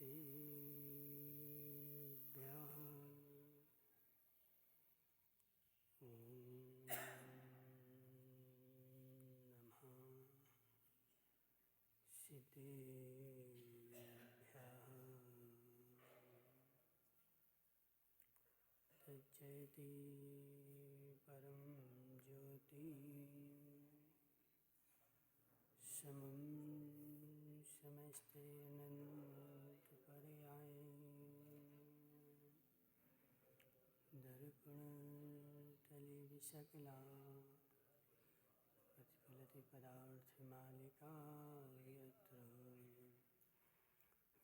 सिद्धेभ्यः नमः। सिद्धेभ्यः तज्जयति परं ज्योति समं समस्तेऽनन्तपर्याय दर्पणतले विसकला प्रतिफलति पदार्थमालिका यत्र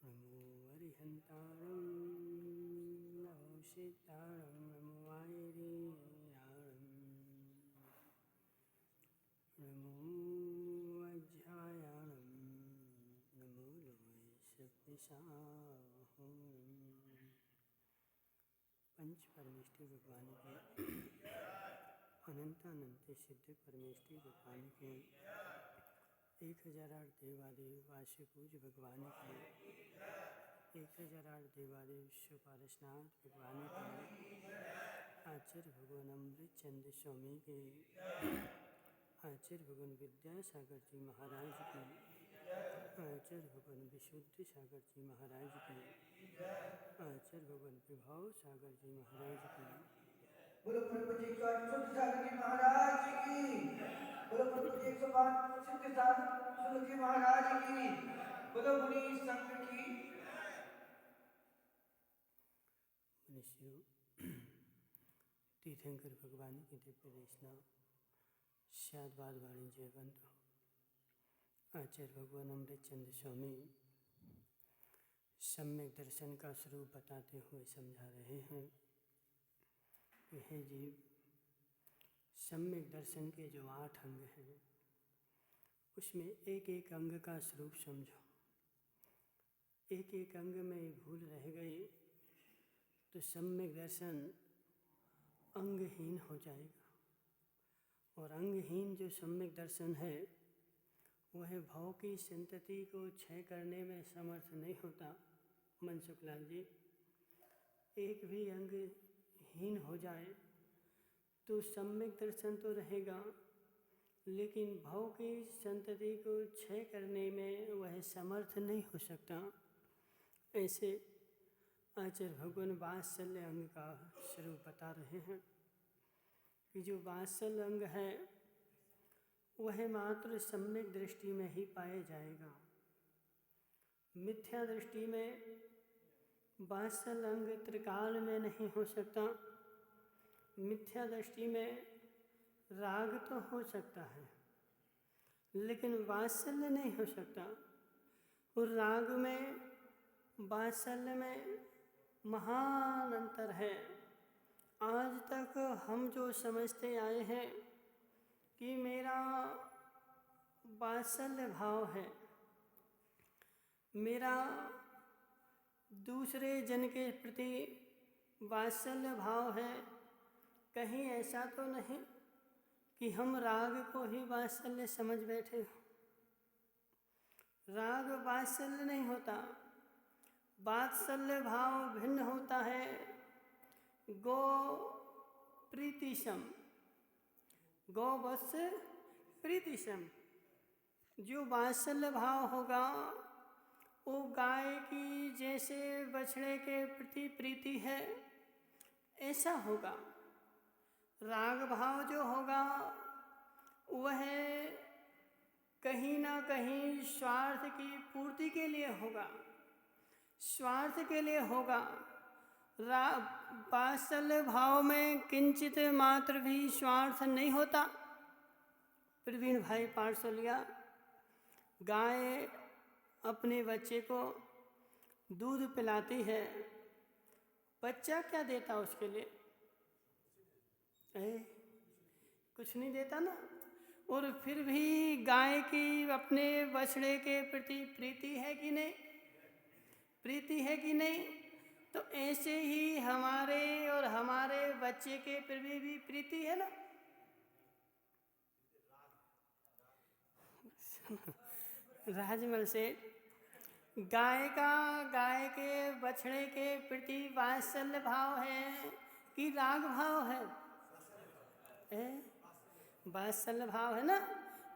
नमो अरिहन्तारं नमो सीतारं नमो वायरीयारं नमो वज्रायाणं नमो लोये सप्तसाहं। पंच परमेष्टि भगवान के अनंत सिद्ध परमेष्टि भगवान के 1008 देवादेव वास्य पूज्य भगवान के 1008 देवादेव विश्वपालसनाथ भगवान के आचार्य भगवान अमृत चंद्र स्वामी के आचार्य भगवान विद्यासागर जी महाराज की आचार्य भगवान विशुद्ध सागर जी महाराज की आचार्य भगवान विभव सागर जी महाराज की बोलो प्रभुजी विशुद्ध सागर जी महाराज की बोलो प्रभुजी 105 सिद्ध सागर जी महाराज की बोलो मुनि संघ की मनुष्यों तीर्थंकर भगवान की दिव्य देशना शादवाद वाणिज्य बंद आचार्य भगवान अमृत चंद्र स्वामी सम्यक दर्शन का स्वरूप बताते हुए समझा रहे हैं कि हे जीव, सम्यक दर्शन के जो 8 अंग हैं उसमें एक एक अंग का स्वरूप समझो। एक एक अंग में भूल रह गई तो सम्यक दर्शन अंगहीन हो जाएगा और अंगहीन जो सम्यक दर्शन है वह भाव की संतति को क्षय करने में समर्थ नहीं होता। मनसुखलाल जी, एक भी अंग हीन हो जाए तो सम्यक दर्शन तो रहेगा लेकिन भाव की संतति को क्षय करने में वह समर्थ नहीं हो सकता। ऐसे आचार्य भगवान वात्सल्य अंग का स्वरूप बता रहे हैं कि जो वात्सल्य अंग है वह मात्र सम्यक दृष्टि में ही पाया जाएगा। मिथ्या दृष्टि में वात्सल्य अंग त्रिकाल में नहीं हो सकता। मिथ्या दृष्टि में राग तो हो सकता है लेकिन वात्सल्य नहीं हो सकता। और राग में वात्सल्य में महान अंतर है। आज तक हम जो समझते आए हैं कि मेरा वात्सल्य भाव है, मेरा दूसरे जन के प्रति वात्सल्य भाव है, कहीं ऐसा तो नहीं कि हम राग को ही वात्सल्य समझ बैठे हो। राग वात्सल्य नहीं होता। वात्सल्य भाव भिन्न होता है। गो प्रीतिशम, गौ वत्स प्रीतिशम। जो वात्सल्य भाव होगा वो गाय की जैसे बछड़े के प्रति प्रीति है ऐसा होगा। राग भाव जो होगा वह कहीं ना कहीं स्वार्थ की पूर्ति के लिए होगा, स्वार्थ के लिए होगा। वात्सल्य भाव में किंचित मात्र भी स्वार्थ नहीं होता। प्रवीण भाई पार्सलिया, गाय अपने बच्चे को दूध पिलाती है, बच्चा क्या देता उसके लिए? कुछ नहीं देता ना। और फिर भी गाय की अपने बछड़े के प्रति प्रीति है कि नहीं? प्रीति है कि नहीं? तो ऐसे ही हमारे और हमारे बच्चे के प्रति भी प्रीति है ना। राजमल सेठ, गाय के बछड़े के प्रति वात्सल्य भाव है कि राग भाव है? वात्सल्य भाव है ना।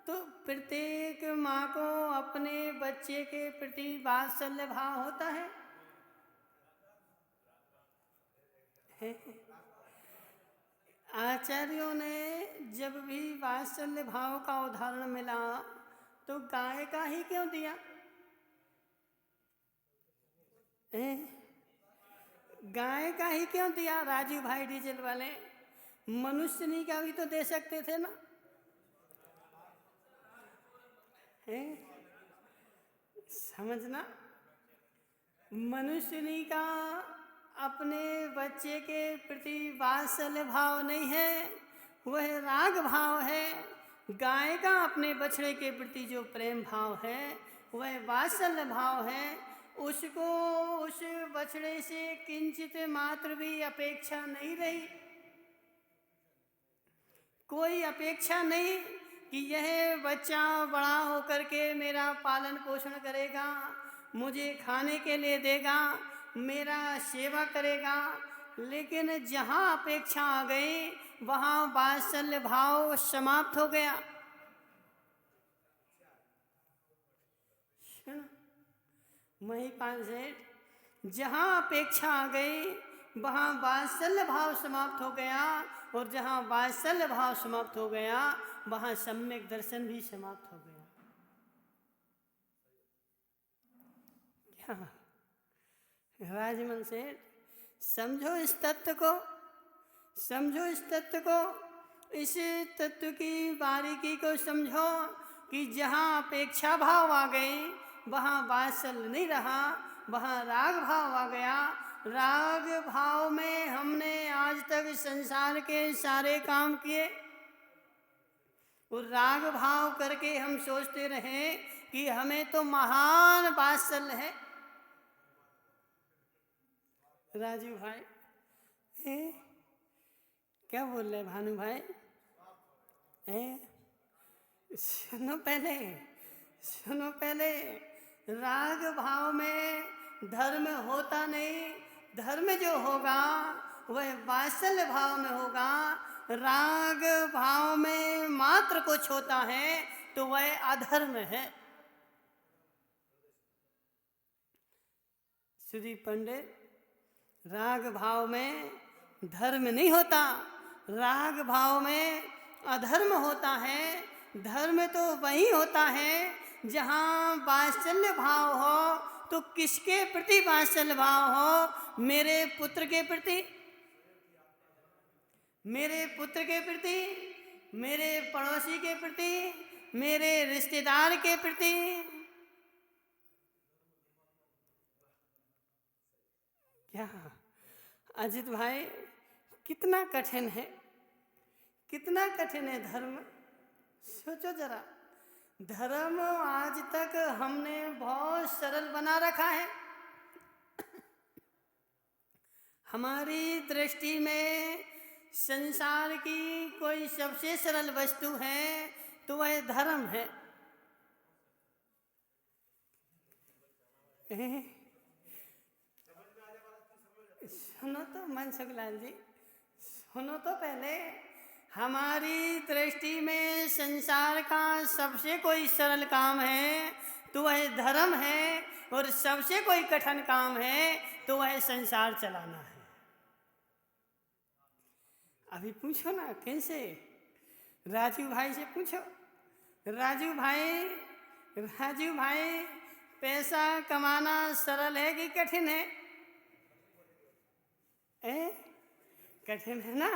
तो प्रत्येक माँ को अपने बच्चे के प्रति वात्सल्य भाव होता है। आचार्यों ने जब भी वात्सल्य भाव का उदाहरण मिला तो गाय का ही क्यों दिया? गाय का ही क्यों दिया राजू भाई डीजल वाले? मनुष्यनी का भी तो दे सकते थे ना। समझना, मनुष्यनी का अपने बच्चे के प्रति वात्सल्य भाव नहीं है, वह राग भाव है। गाय का अपने बछड़े के प्रति जो प्रेम भाव है वह वात्सल्य भाव है। उसको उस बछड़े से किंचित मात्र भी अपेक्षा नहीं रही। कोई अपेक्षा नहीं कि यह बच्चा बड़ा होकर के मेरा पालन पोषण करेगा, मुझे खाने के लिए देगा, मेरा सेवा करेगा। लेकिन जहाँ अपेक्षा आ गई वहाँ वात्सल्य भाव समाप्त हो गया। महिपाल सेठ, जहाँ अपेक्षा आ गई वहाँ वात्सल्य भाव समाप्त हो गया, और जहाँ वात्सल्य भाव समाप्त हो गया वहाँ सम्यक दर्शन भी समाप्त हो गया। क्या राजमन सेठ, समझो इस तत्व को, समझो इस तत्व को, इस तत्व की बारीकी को समझो कि जहाँ अपेक्षा भाव आ गई वहाँ वात्सल्य नहीं रहा, वहाँ राग भाव आ गया। राग भाव में हमने आज तक संसार के सारे काम किए, और राग भाव करके हम सोचते रहे कि हमें तो महान वात्सल्य है। राजू भाई क्या बोल रहे भानु भाई? सुनो पहले, सुनो पहले। राग भाव में धर्म होता नहीं, धर्म जो होगा वह वात्सल्य भाव में होगा। राग भाव में मात्र कुछ होता है तो वह अधर्म है। सुदीप पंडित, राग भाव में धर्म नहीं होता, राग भाव में अधर्म होता है। धर्म तो वही होता है जहाँ वात्सल्य भाव हो। तो किसके प्रति वात्सल्य भाव हो? मेरे पुत्र के प्रति, मेरे पुत्र के प्रति, मेरे पड़ोसी के प्रति, मेरे रिश्तेदार के प्रति। क्या अजित भाई, कितना कठिन है, कितना कठिन है धर्म। सोचो जरा, धर्म आज तक हमने बहुत सरल बना रखा है। हमारी दृष्टि में संसार की कोई सबसे सरल वस्तु है तो वह धर्म है। सुनो तो मनसुख लाल जी, सुनो तो पहले। हमारी दृष्टि में संसार का सबसे कोई सरल काम है तो वह धर्म है, और सबसे कोई कठिन काम है तो वह संसार चलाना है। अभी पूछो ना कैसे, राजू भाई से पूछो। राजू भाई, राजू भाई, पैसा कमाना सरल है कि कठिन है? कठिन है ना।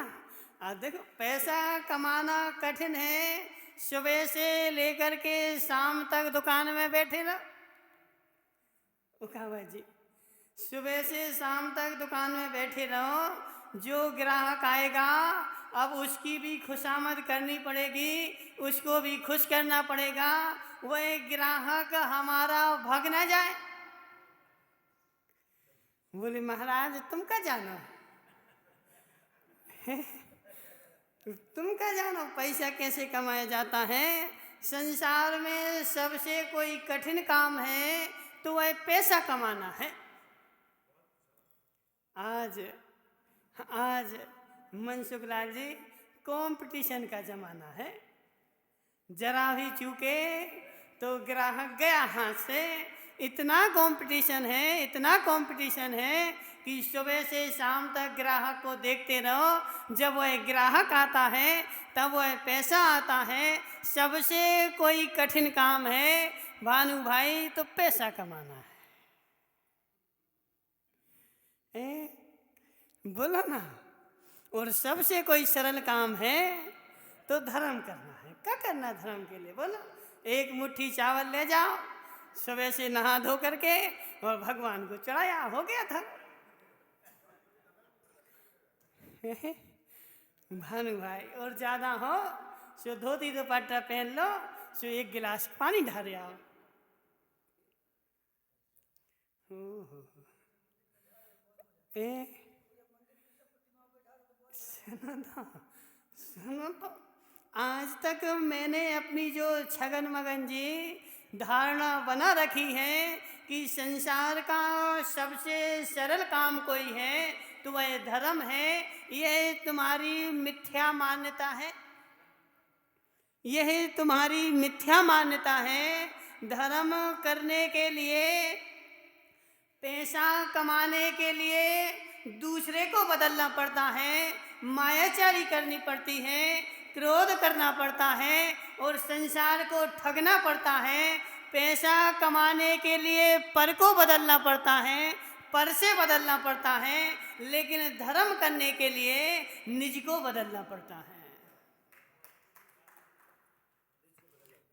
देखो, पैसा कमाना कठिन है। सुबह से लेकर के शाम तक दुकान में बैठे रहो। कहा जी, सुबह से शाम तक दुकान में बैठे रहो। जो ग्राहक आएगा अब उसकी भी खुशामद करनी पड़ेगी, उसको भी खुश करना पड़ेगा। वह ग्राहक हमारा भाग न जाए। बोले महाराज तुम क्या जानो, तुम क्या जानो पैसा कैसे कमाया जाता है। संसार में सबसे कोई कठिन काम है तो वह पैसा कमाना है। आज मनसुख लाल जी कंपटीशन का जमाना है। जरा भी चूके तो ग्राहक गया हाथ से। इतना कंपटीशन है कि सुबह से शाम तक ग्राहक को देखते रहो। जब वह ग्राहक आता है तब वह पैसा आता है। सबसे कोई कठिन काम है भानु भाई तो पैसा कमाना है। बोलो ना। और सबसे कोई सरल काम है तो धर्म करना है। क्या करना धर्म के लिए बोलो। एक मुट्ठी चावल ले जाओ, सुबह से नहा धो करके और भगवान को चढ़ाया, हो गया था। भानु भाई और ज्यादा हो सो धोती दुपट्टा पहन लो, सो एक गिलास पानी ढारे आओ। सुनो तो आज तक मैंने अपनी जो छगन मगन जी धारणा बना रखी है कि संसार का सबसे सरल काम कोई है तो वह धर्म है। यह तुम्हारी मिथ्या मान्यता है, यह तुम्हारी मिथ्या मान्यता है। धर्म करने के लिए, पैसा कमाने के लिए दूसरे को बदलना पड़ता है, मायाचारी करनी पड़ती है, क्रोध करना पड़ता है और संसार को ठगना पड़ता है। पैसा कमाने के लिए पर को बदलना पड़ता है, पर से बदलना पड़ता है, लेकिन धर्म करने के लिए निज को बदलना पड़ता है।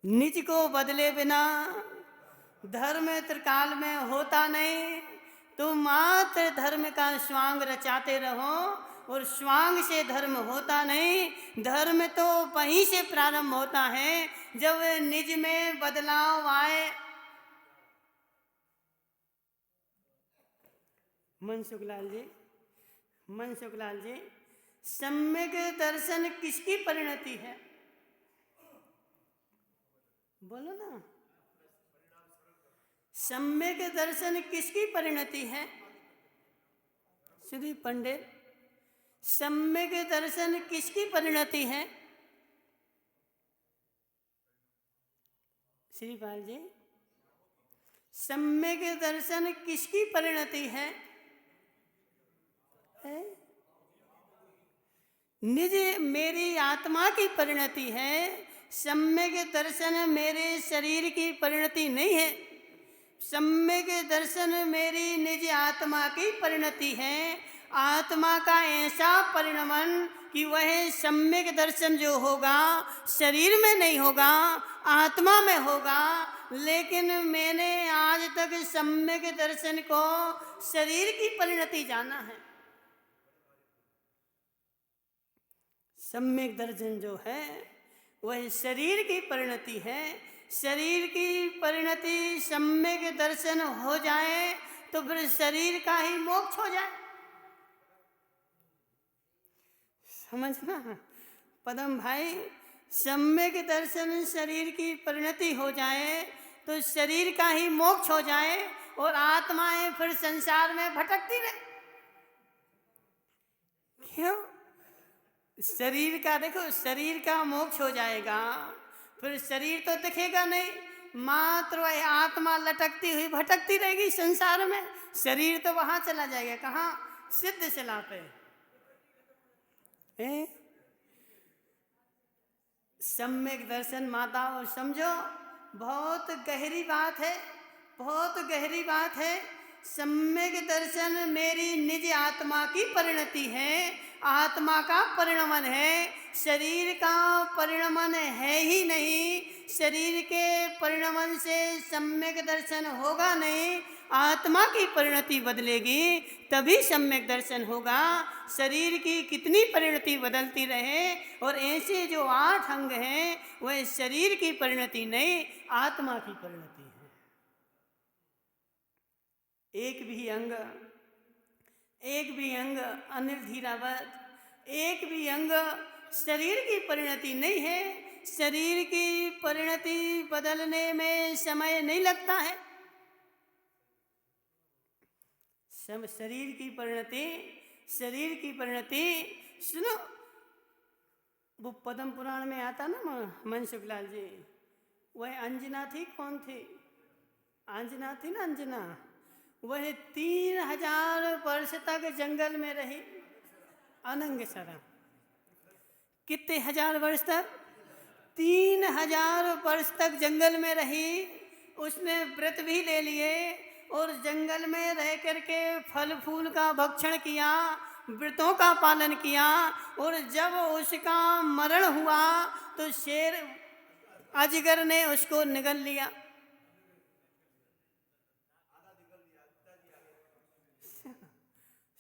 निज को बदले बिना धर्म त्रिकाल में होता नहीं। तुम मात्र धर्म का स्वांग रचाते रहो और स्वांग से धर्म होता नहीं। धर्म तो वहीं से प्रारंभ होता है जब निज में बदलाव आए। मनसुख लाल जी, सम्यक दर्शन किसकी परिणति है? बोलो ना। सम्यक दर्शन किसकी परिणति है? श्री पंडित, सम्यक दर्शन किसकी परिणति है? श्रीपाल जी, सम्यक दर्शन किसकी परिणति है? निज मेरी आत्मा की परिणति है। सम्यक दर्शन मेरे शरीर की परिणति नहीं है। सम्यक दर्शन मेरी निज आत्मा की परिणति है। आत्मा का ऐसा परिणमन कि वह सम्यक दर्शन जो होगा शरीर में नहीं होगा, आत्मा में होगा। लेकिन मैंने आज तक सम्यक दर्शन को शरीर की परिणति जाना है। सम्यक दर्शन जो है वह शरीर की परिणति है। शरीर की परिणति सम्यक दर्शन हो जाए तो फिर शरीर का ही मोक्ष हो जाए। समझना पदम भाई, सम्यक दर्शन शरीर की परिणति हो जाए तो शरीर का ही मोक्ष हो जाए और आत्माएं फिर संसार में भटकती रहे। क्यों? शरीर का देखो, शरीर का मोक्ष हो जाएगा फिर शरीर तो दिखेगा नहीं, मात्र वह आत्मा लटकती हुई भटकती रहेगी संसार में। शरीर तो वहां चला जाएगा, कहाँ? सिद्ध शिला पे। सम्यक दर्शन माताओं समझो, बहुत गहरी बात है, बहुत गहरी बात है। सम्यक दर्शन मेरी निज आत्मा की परिणति है, आत्मा का परिणमन है। शरीर का परिणमन है ही नहीं। शरीर के परिणमन से सम्यक दर्शन होगा नहीं। आत्मा की परिणति बदलेगी तभी सम्यक दर्शन होगा। शरीर की कितनी परिणति बदलती रहे और ऐसे जो 8 अंग हैं वह शरीर की परिणति नहीं, आत्मा की परिणति है। एक भी अंग अनिल धीरावत, एक भी अंग शरीर की परिणति नहीं है। शरीर की परिणति बदलने में समय नहीं लगता है। शरीर की परिणति सुनो, वो पद्म पुराण में आता ना मनसुखलाल जी, वह अंजना थी, कौन थी? अंजना थी ना, अंजना। वह 3000 वर्ष तक जंगल में रही, अनंगसरा। कितने हजार वर्ष तक? 3000 वर्ष तक जंगल में रही। उसने व्रत भी ले लिए और जंगल में रह करके फल फूल का भक्षण किया, व्रतों का पालन किया। और जब उसका मरण हुआ तो शेर अजगर ने उसको निगल लिया।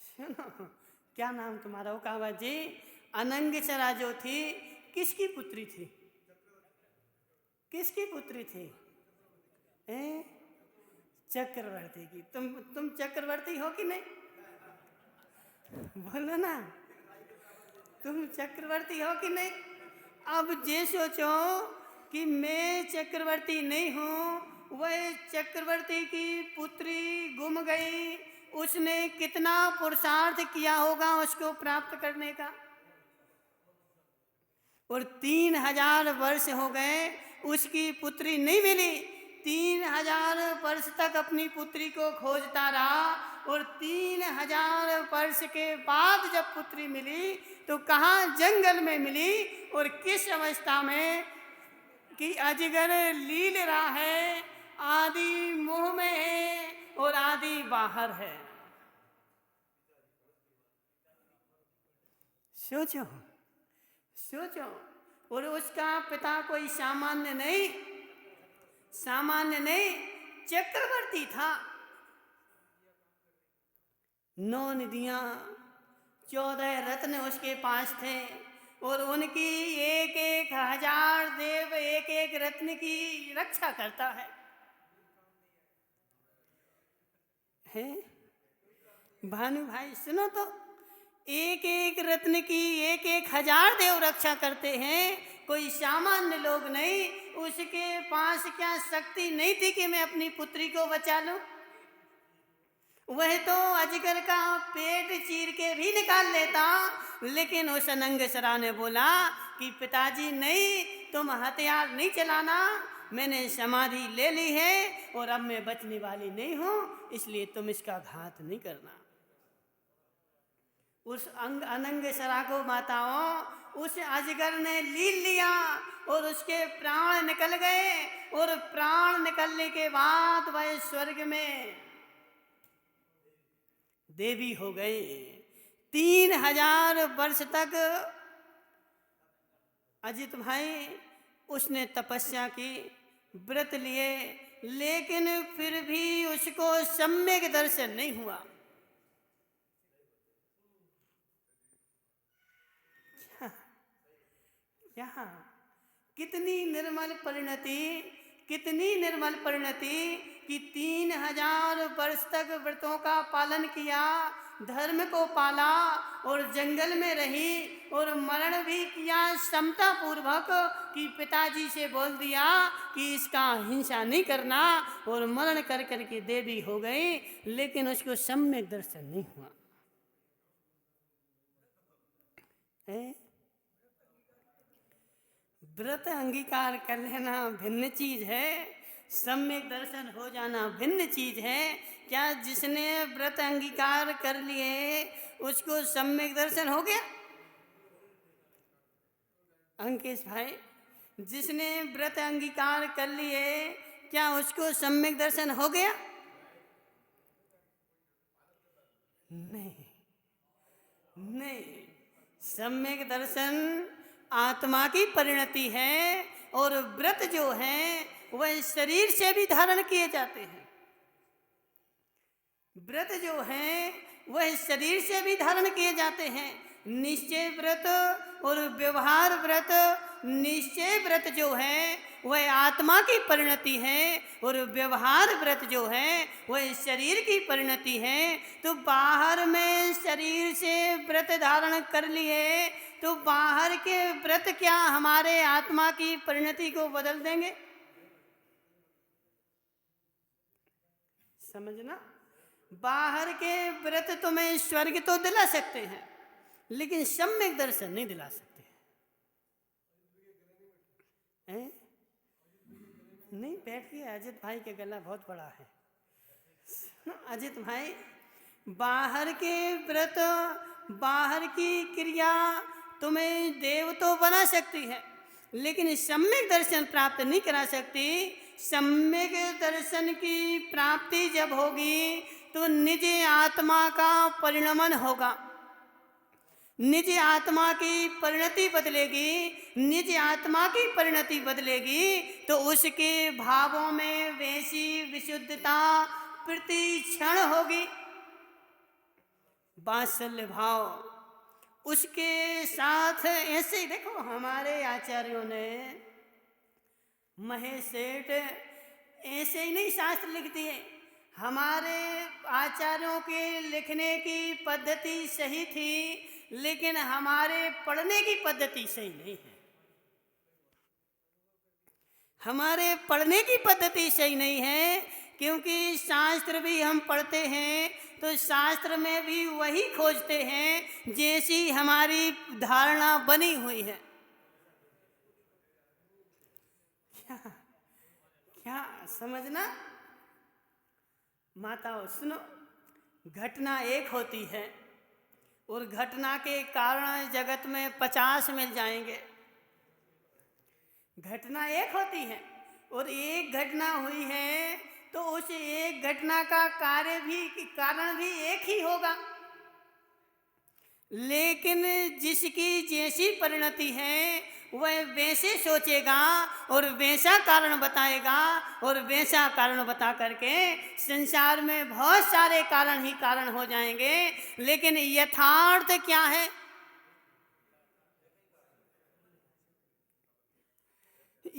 सुनो, क्या नाम तुम्हारा? कावा जी, अनंगसरा जो थी किसकी पुत्री थी? किसकी पुत्री थी? चक्रवर्ती की। तुम चक्रवर्ती हो कि नहीं? बोलो ना, तुम चक्रवर्ती हो कि नहीं? अब ये सोचो कि मैं चक्रवर्ती नहीं हूँ, वह चक्रवर्ती की पुत्री गुम गई। उसने कितना पुरुषार्थ किया होगा उसको प्राप्त करने का, और 3000 वर्ष हो गए, उसकी पुत्री नहीं मिली। 3000 वर्ष तक अपनी पुत्री को खोजता रहा, और 3000 वर्ष के बाद जब पुत्री मिली तो कहाँ? जंगल में मिली। और किस अवस्था में? कि अजगर लील रहा है, आदि मुंह में है और आदि बाहर है। सोचो सोचो। और उसका पिता कोई सामान्य नहीं, चक्रवर्ती था। 9 नदियां, 14 रत्न उसके पास थे, और उनकी 1000 देव एक रत्न की रक्षा करता है। भानु भाई सुनो तो, एक रत्न की 1000 देव रक्षा करते हैं, कोई सामान्य लोग नहीं। उसके पास क्या शक्ति नहीं थी कि मैं अपनी पुत्री को बचा लूं? वह तो अजगर का पेट चीर के भी निकाल लेता। लेकिन उस अनंगसरा ने बोला कि पिताजी नहीं, तुम हथियार नहीं चलाना, मैंने समाधि ले ली है और अब मैं बचने वाली नहीं हूं, इसलिए तुम इसका घात नहीं करना। उस अनंगसरा को माताओं, उस अजगर ने लील लिया और उसके प्राण निकल गए, और प्राण निकलने के बाद वह स्वर्ग में देवी हो गई। 3000 वर्ष तक अजित भाई उसने तपस्या की, व्रत लिए, लेकिन फिर भी उसको सम्यक दर्शन नहीं हुआ। यहाँ कितनी निर्मल परिणति कि 3000 वर्ष तक व्रतों का पालन किया, धर्म को पाला और जंगल में रही, और मरण भी किया समता पूर्वक, कि पिताजी से बोल दिया कि इसका हिंसा नहीं करना, और मरण कर करके देवी हो गई। लेकिन उसको सम्यक दर्शन नहीं हुआ। व्रत अंगीकार कर लेना भिन्न चीज है, सम्यक दर्शन हो जाना भिन्न चीज है। क्या जिसने व्रत अंगीकार कर लिए उसको सम्यक दर्शन हो गया? अंकेश भाई, जिसने व्रत अंगीकार कर लिए क्या उसको सम्यक दर्शन हो गया? नहीं। सम्यक दर्शन आत्मा की परिणति है, और व्रत जो है वह शरीर से भी धारण किए जाते हैं। व्रत जो है वह शरीर से भी धारण किए जाते हैं। निश्चय व्रत और व्यवहार व्रत, निश्चय व्रत जो है वह आत्मा की परिणति है, और व्यवहार व्रत जो है वह शरीर की परिणति है। तो बाहर में शरीर से व्रत धारण कर लिए तो बाहर के व्रत क्या हमारे आत्मा की परिणति को बदल देंगे? समझना, बाहर के व्रत तुम्हें स्वर्ग तो दिला सकते हैं, लेकिन सम्यक दर्शन नहीं दिला सकते हैं? नहीं, बैठिए, अजित भाई के गला बहुत बड़ा है। अजित भाई, बाहर के व्रत, बाहर की क्रिया तुम्हें देव तो बना सकती है, लेकिन सम्यक दर्शन प्राप्त नहीं करा सकती। सम्यक दर्शन की प्राप्ति जब होगी तो निज आत्मा का परिणमन होगा, निज आत्मा की परिणति बदलेगी। निज आत्मा की परिणति बदलेगी तो उसके भावों में वैसी विशुद्धता प्रति क्षण होगी। वात्सल्य भाव उसके साथ ऐसे ही देखो, हमारे आचार्यों ने, महेश सेठ ऐसे ही नहीं शास्त्र लिख दिए। हमारे आचार्यों के लिखने की पद्धति सही थी, लेकिन हमारे पढ़ने की पद्धति सही नहीं है। हमारे पढ़ने की पद्धति सही नहीं है, क्योंकि शास्त्र भी हम पढ़ते हैं तो शास्त्र में भी वही खोजते हैं जैसी हमारी धारणा बनी हुई है। क्या समझना? माताओं सुनो, घटना एक होती है और घटना के कारण जगत में 50 मिल जाएंगे। घटना एक होती है और एक घटना हुई है तो उस एक घटना का कारण भी एक ही होगा, लेकिन जिसकी जैसी परिणति है वह वैसे सोचेगा और वैसा कारण बताएगा, और वैसा कारण बता करके संसार में बहुत सारे कारण ही कारण हो जाएंगे। लेकिन यथार्थ क्या है?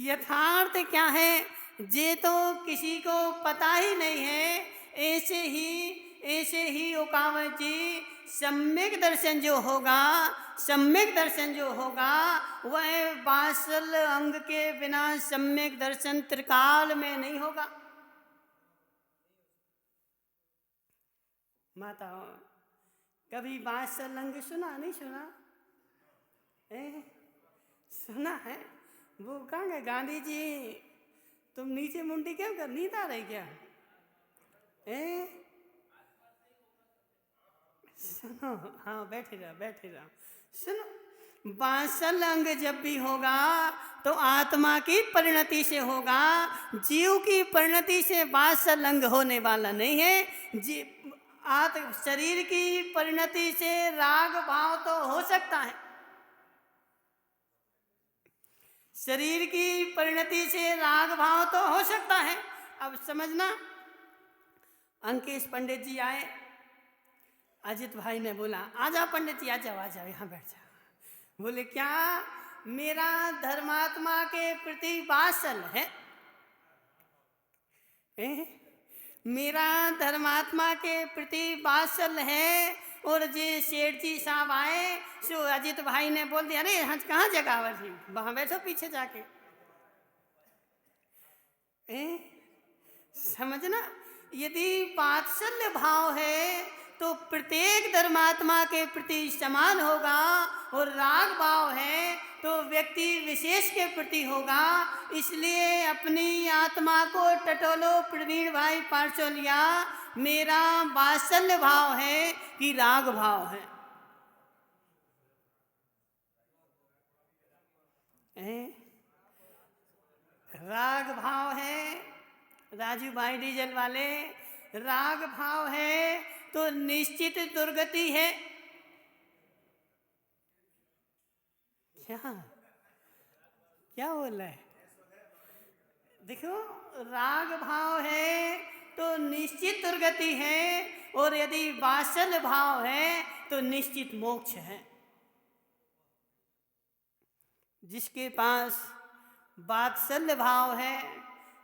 यथार्थ क्या है ये तो किसी को पता ही नहीं है। ऐसे ही ओकावत जी, सम्यक दर्शन जो होगा वह वात्सल्य अंग के बिना सम्यक दर्शन त्रिकाल में नहीं होगा। माताओं, कभी वात्सल्य अंग सुना नहीं सुना? सुना है? वो कहाँ गए गांधी जी? तुम नीचे मुंडी क्यों कर, नींद आ रही क्या? सुनो, हाँ बैठे रहो। सुनो, वात्सल्य अंग जब भी होगा तो आत्मा की परिणति से होगा। जीव की परिणति से वात्सल्य अंग होने वाला नहीं है। शरीर की परिणति से राग भाव तो हो सकता है, शरीर की परिणति से राग भाव तो हो सकता है। अब समझना, अंकेश पंडित जी आए, अजित भाई ने बोला आ जाओ पंडित जी, आ जाओ यहाँ बैठ जाओ। बोले क्या मेरा धर्मात्मा के प्रति वात्सल्य है? मेरा धर्मात्मा के प्रति वात्सल्य है। और जे सेठ जी साहब आए सो अजित भाई ने बोल दिया, अरे यहाँ कहाँ जगह थी, वहाँ बैठो पीछे जाके। समझना, यदि वात्सल्य भाव है तो प्रत्येक धर्मात्मा के प्रति समान होगा, और राग भाव है तो व्यक्ति विशेष के प्रति होगा। इसलिए अपनी आत्मा को टटोलो प्रवीण भाई पार्चोलिया, मेरा वात्सल्य भाव है कि राग भाव है? राग भाव है राजू भाई डीजल वाले, राग भाव है तो निश्चित दुर्गति है। क्या बोल रहा है? देखो, राग भाव है तो निश्चित दुर्गति है, और यदि वात्सल्य भाव है तो निश्चित मोक्ष है। जिसके पास वात्सल्य भाव है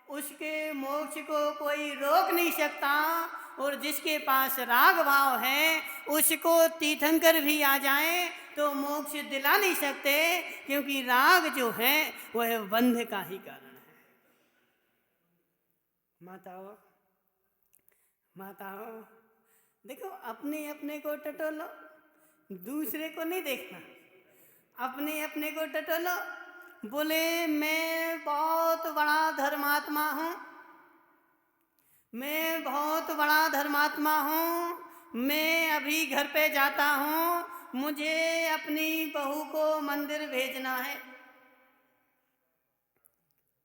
उसके मोक्ष को कोई रोक नहीं सकता, और जिसके पास राग भाव है उसको तीर्थंकर भी आ जाए तो मोक्ष दिला नहीं सकते, क्योंकि राग जो है वह बंध का ही कारण है। माताओं, देखो, अपने अपने को टटोलो, दूसरे को नहीं देखना। अपने अपने को टटोलो। बोले मैं बहुत बड़ा धर्मात्मा हूँ, मैं बहुत बड़ा धर्मात्मा हूँ, मैं अभी घर पे जाता हूँ, मुझे अपनी बहू को मंदिर भेजना है।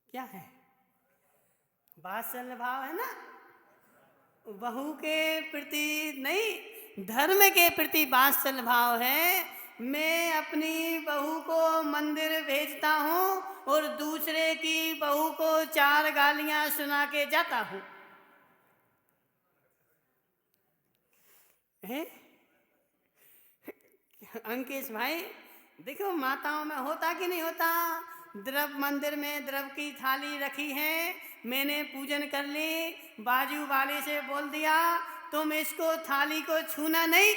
क्या है? वात्सल्य भाव है ना, बहू के प्रति नहीं, धर्म के प्रति वात्सल्य भाव है। मैं अपनी बहू को मंदिर भेजता हूँ और दूसरे की बहू को 4 गालियां सुना के जाता हूँ। अंकेश भाई, देखो माताओं में होता कि नहीं होता? द्रव मंदिर में द्रव की थाली रखी है, मैंने पूजन कर ली, बाजू वाले से बोल दिया तुम इसको थाली को छूना नहीं,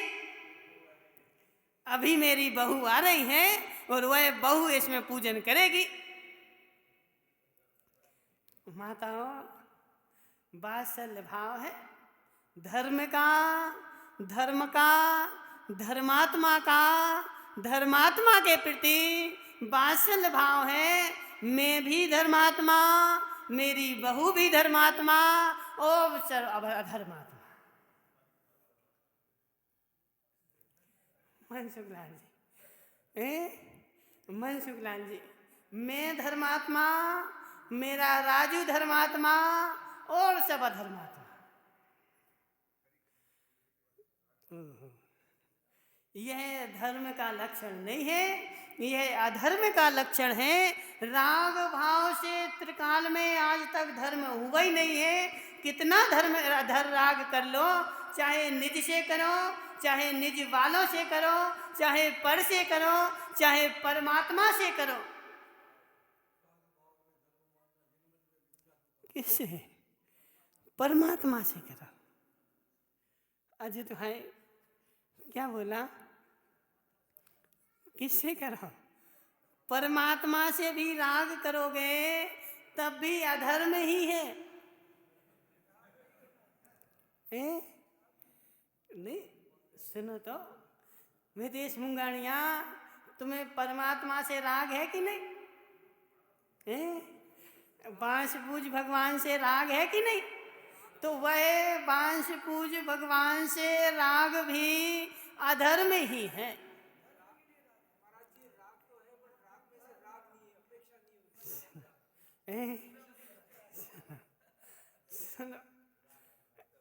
अभी मेरी बहू आ रही है और वह बहू इसमें पूजन करेगी। माताओं, वात्सल्य भाव है धर्म का, धर्मात्मा का, धर्मात्मा के प्रति वात्सल्य भाव है। मैं भी धर्मात्मा, मेरी बहू भी धर्मात्मा और अधर्मात्मा। मनसुखलाल जी, मनसुखलाल जी, मैं धर्मात्मा, मेरा राजू धर्मात्मा और सब अधर्मात्मा। यह धर्म का लक्षण नहीं है, यह अधर्म का लक्षण है। राग भाव से त्रिकाल में आज तक धर्म हुआ ही नहीं है। कितना धर्म राग कर लो, चाहे निज से करो, चाहे निज वालों से करो, चाहे पर से करो, चाहे परमात्मा से करो। किससे? परमात्मा से करो। अजित भाई क्या बोला? किससे करो? परमात्मा से भी राग करोगे तब भी अधर्म ही है। नहीं सुनो तो, विदेश मुंगानिया, तुम्हें परमात्मा से राग है कि नहीं? बांस पूज भगवान से राग है कि नहीं? तो वह बांस पूज भगवान से राग भी अधर्म ही है।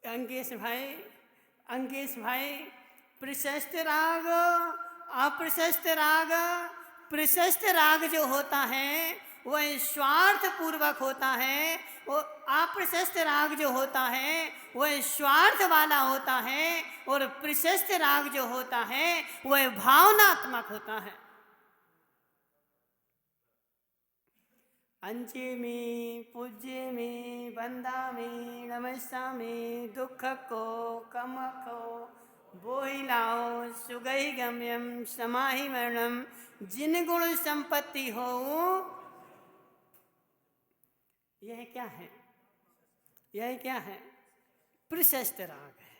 अंकेश भाई, प्रशस्त राग, अप्रशस्त राग, प्रशस्त राग जो होता है वह स्वार्थ पूर्वक होता है, वो अप्रशस्त राग जो होता है वह स्वार्थ वाला होता है, और प्रशस्त राग जो होता है वह भावनात्मक होता है। अंचे में, पूज्य में, बंदा में, नमस्सामि, दुख को कम को बोहिलाओ, सुगहि गम्यम समाहि मरणम, जिन गुण संपत्ति हो। यह क्या है? यह क्या है? प्रशस्त राग है।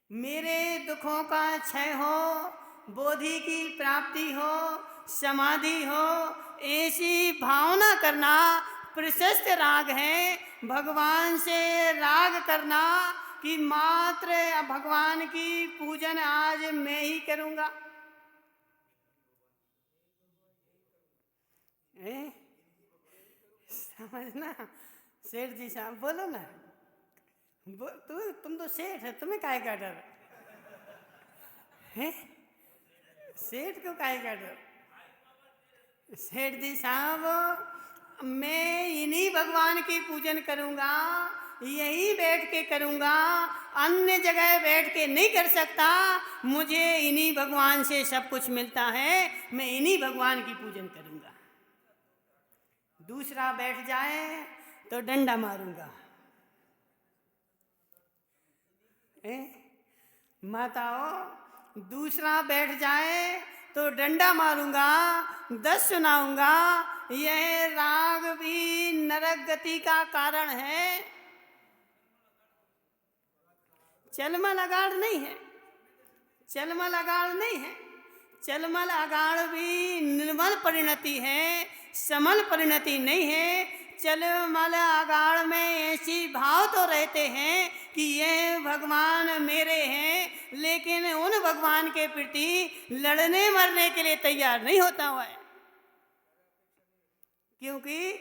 मेरे दुखों का क्षय हो, बोधि की प्राप्ति हो, समाधि हो, ऐसी भावना करना प्रशस्त राग है। भगवान से राग करना कि मात्र भगवान की पूजन आज मैं ही करूँगा। समझना? सेठ जी साहब बोलो ना, तुम तो सेठ है, तुम्हें काहे का डर है? सेठ को काहे का डर? सेठ जी साहब, मैं इन्हीं भगवान की पूजन करूँगा, यही बैठ के करूँगा, अन्य जगह बैठ के नहीं कर सकता। मुझे इन्हीं भगवान से सब कुछ मिलता है, मैं इन्हीं भगवान की पूजन करूँगा। दूसरा बैठ जाए तो डंडा मारूंगा। माताओं, दूसरा बैठ जाए तो डंडा मारूंगा, 10 सुनाऊंगा। यह राग भी नरक गति का कारण है। चलमल अगाड़ नहीं है, चलमल अगाड़ नहीं है। चलमल अगाड़ भी निर्मल परिणति है, समल परिणति नहीं है। चलमल अगाड़ में ऐसी भाव तो रहते हैं कि ये भगवान मेरे हैं, लेकिन उन भगवान के प्रति लड़ने मरने के लिए तैयार नहीं होता हुआ है, क्योंकि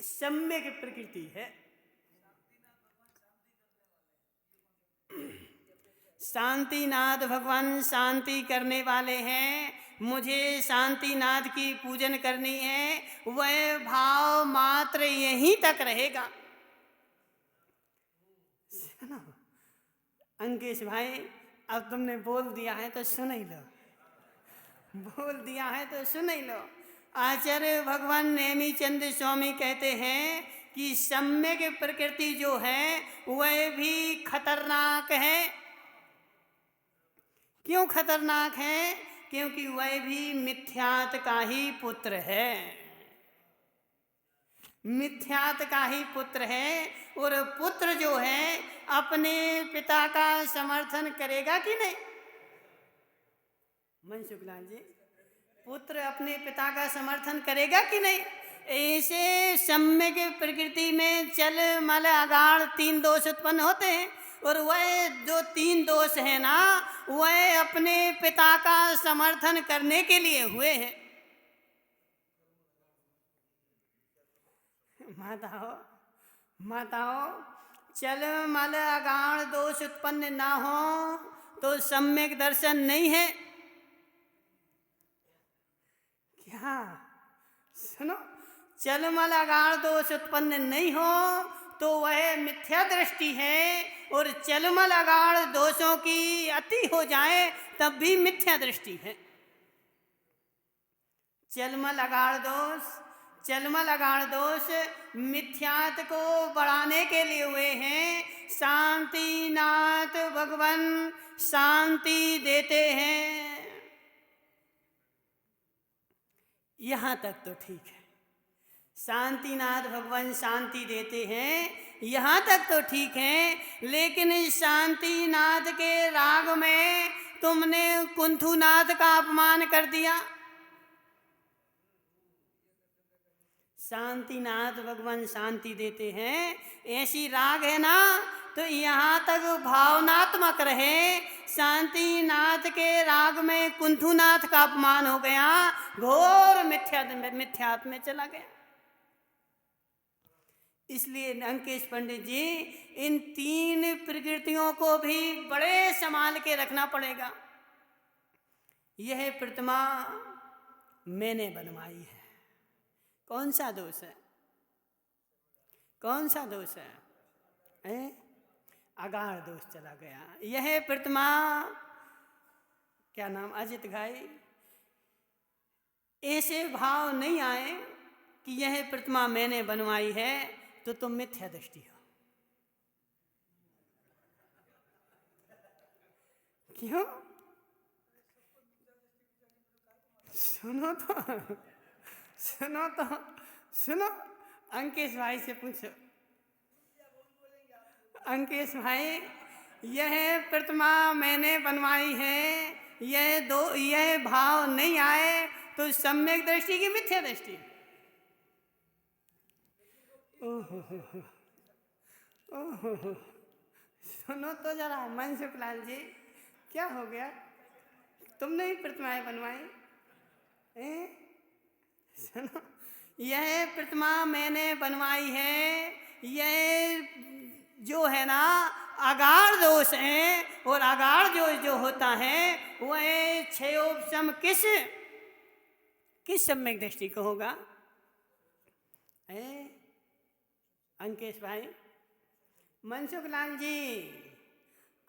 सम्यक प्रकृति है। शांतिनाथ भगवान शांति करने वाले हैं। मुझे शांतिनाथ की पूजन करनी है, वह भाव मात्र यहीं तक रहेगा। अंकेश भाई, अब तुमने बोल दिया है तो सुन ही लो, बोल दिया है तो सुन ही लो। आचार्य भगवान नेमीचंद स्वामी कहते हैं कि सम्यक प्रकृति जो है वह भी खतरनाक है। क्यों खतरनाक है? क्योंकि वह भी मिथ्यात का ही पुत्र है, मिथ्यात का ही पुत्र है। और पुत्र जो है अपने पिता का समर्थन करेगा कि नहीं? मनसुख लाल जी, पुत्र अपने पिता का समर्थन करेगा कि नहीं? ऐसे सम्यक प्रकृति में चल मल अगाड़ 3 दोष उत्पन्न होते हैं, और वह जो 3 दोष है ना, वह अपने पिता का समर्थन करने के लिए हुए हैं। माताओं, चल मल अगाड़ दोष उत्पन्न ना हो तो सम्यक दर्शन नहीं है। क्या? सुनो, चल मल अगाड़ दोष उत्पन्न नहीं हो तो वह मिथ्या दृष्टि है, और चलमल अगाड़ दोषों की अति हो जाए तब भी मिथ्या दृष्टि है। चलमल अगाड़ दोष मिथ्यात को बढ़ाने के लिए हुए हैं। शांतिनाथ भगवान शांति देते हैं। यहाँ तक तो ठीक है, शांतिनाथ भगवान शांति देते हैं, यहाँ तक तो ठीक है। लेकिन शांतिनाथ के राग में तुमने कुंथुनाथ का अपमान कर दिया। शांतिनाथ भगवान शांति देते हैं, ऐसी राग है ना, तो यहाँ तक भावनात्मक रहे। शांतिनाथ के राग में कुंथुनाथ का अपमान हो गया, घोर मिथ्यात्व में चला गया। इसलिए अंकेश पंडित जी, इन 3 प्रकृतियों को भी बड़े संभाल के रखना पड़ेगा। यह प्रतिमा मैंने बनवाई है। कौन सा दोष है? कौन सा दोष है? अगाड़ दोष चला गया। यह प्रतिमा, क्या नाम, अजित भाई, ऐसे भाव नहीं आए कि यह प्रतिमा मैंने बनवाई है तो तुम मिथ्या दृष्टि हो। क्यों? सुनो, अंकेश भाई से पूछो। अंकेश भाई, यह प्रतिमा मैंने बनवाई है, यह भाव नहीं आए तो सम्यक दृष्टि की मिथ्या दृष्टि। ओहो, सुनो तो जरा मनसुख लाल जी, क्या हो गया? तुमने ही प्रतिमाएं बनवाई? सुनो, यह प्रतिमा मैंने बनवाई है। यह जो है ना, अगाड़ दोष है, और अगाड़ जो होता है वह क्षयोपशम किस सम्यक दृष्टि को होगा? अंकेश भाई, मनसुख लाल जी,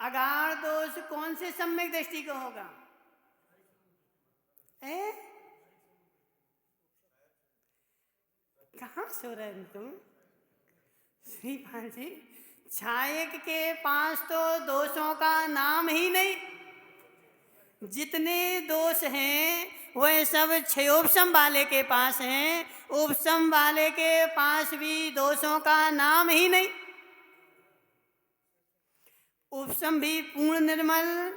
अगाड़ दोष कौन से सम्यक दृष्टि को होगा? कहाँ सो रहे हैं तुम? श्रीपाल जी, छायक के पास तो दोषों का नाम ही नहीं। जितने दोष हैं वह सब क्षयोपशम वाले के पास हैं, उपशम वाले के पास भी दोषों का नाम ही नहीं। उपशम भी पूर्ण निर्मल,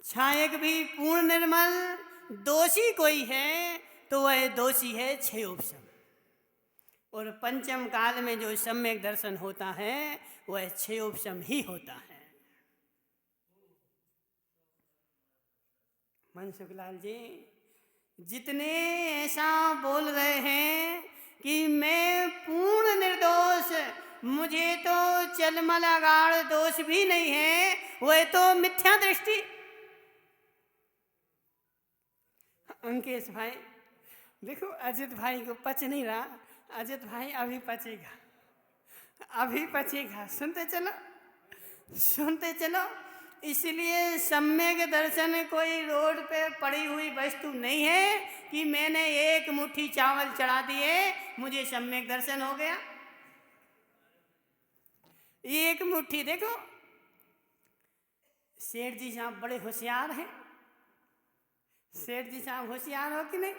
छायक भी पूर्ण निर्मल। दोषी कोई है तो वह दोषी है छह उपशम। और पंचम काल में जो सम्यक दर्शन होता है वह छह उपशम ही होता है। मनसुख लाल जी जितने ऐसा बोल रहे हैं कि मैं पूर्ण निर्दोष, मुझे तो चलमल अगाढ़ दोष भी नहीं है, वह तो मिथ्या दृष्टि। अंकेश भाई देखो, अजित भाई को पच नहीं रहा। अजित भाई अभी पचेगा, अभी पचेगा। सुनते चलो, सुनते चलो। इसलिए सम्यक दर्शन कोई रोड पे पड़ी हुई वस्तु नहीं है कि मैंने एक मुट्ठी चावल चढ़ा दिए मुझे सम्यक दर्शन हो गया। एक मुट्ठी, देखो सेठ जी साहब बड़े होशियार हैं। सेठ जी साहब होशियार हो कि नहीं?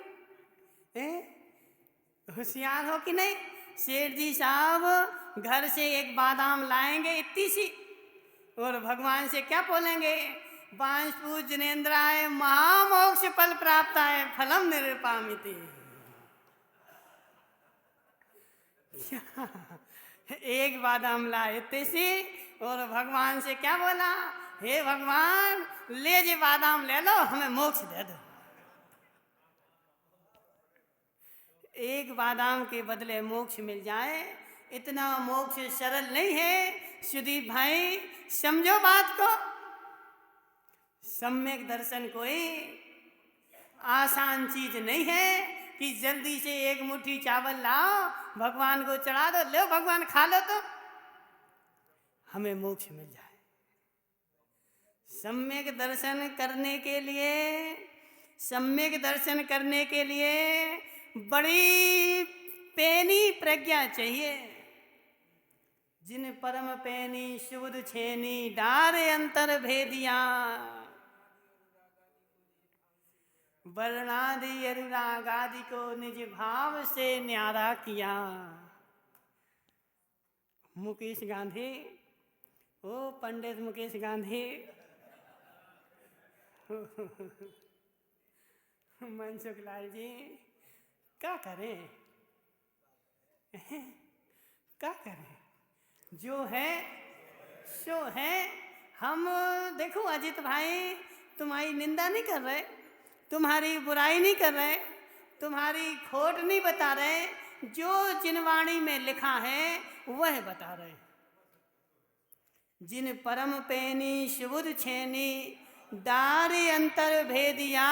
होशियार हो कि नहीं? सेठ जी साहब घर से एक बादाम लाएंगे इतनी सी, और भगवान से क्या बोलेंगे? वांशपू जनेन्द्राय महामोक्ष फल प्राप्त है फलम निरुपामिति। एक बादाम लाए इतनी सी, और भगवान से क्या बोला? हे भगवान ले जे बादाम ले लो, हमें मोक्ष दे दो। एक बादाम के बदले मोक्ष मिल जाए, इतना मोक्ष सरल नहीं है। सुदीप भाई समझो बात को। सम्यक दर्शन कोई आसान चीज नहीं है कि जल्दी से एक मुट्ठी चावल लाओ, भगवान को चढ़ा दो, लो भगवान खा लो तो हमें मोक्ष मिल जाए। सम्यक दर्शन करने के लिए, सम्यक दर्शन करने के लिए बड़ी पैनी प्रज्ञा चाहिए। जिन परम पैनी शुद्ध छेनी डार अंतर भेदिया, वर्णादि अनुराग आदि को निज भाव से न्यारा किया। मुकेश गांधी, ओ पंडित मुकेश गांधी। मनसुख लाल जी क्या करें? क्या करें? जो है सो है। हम देखो अजित भाई तुम्हारी निंदा नहीं कर रहे, तुम्हारी बुराई नहीं कर रहे, तुम्हारी खोट नहीं बता रहे। जो जिनवाणी में लिखा है वह बता रहे। जिन परम पैनी शुद्ध छेनी दारी अंतर भेदिया,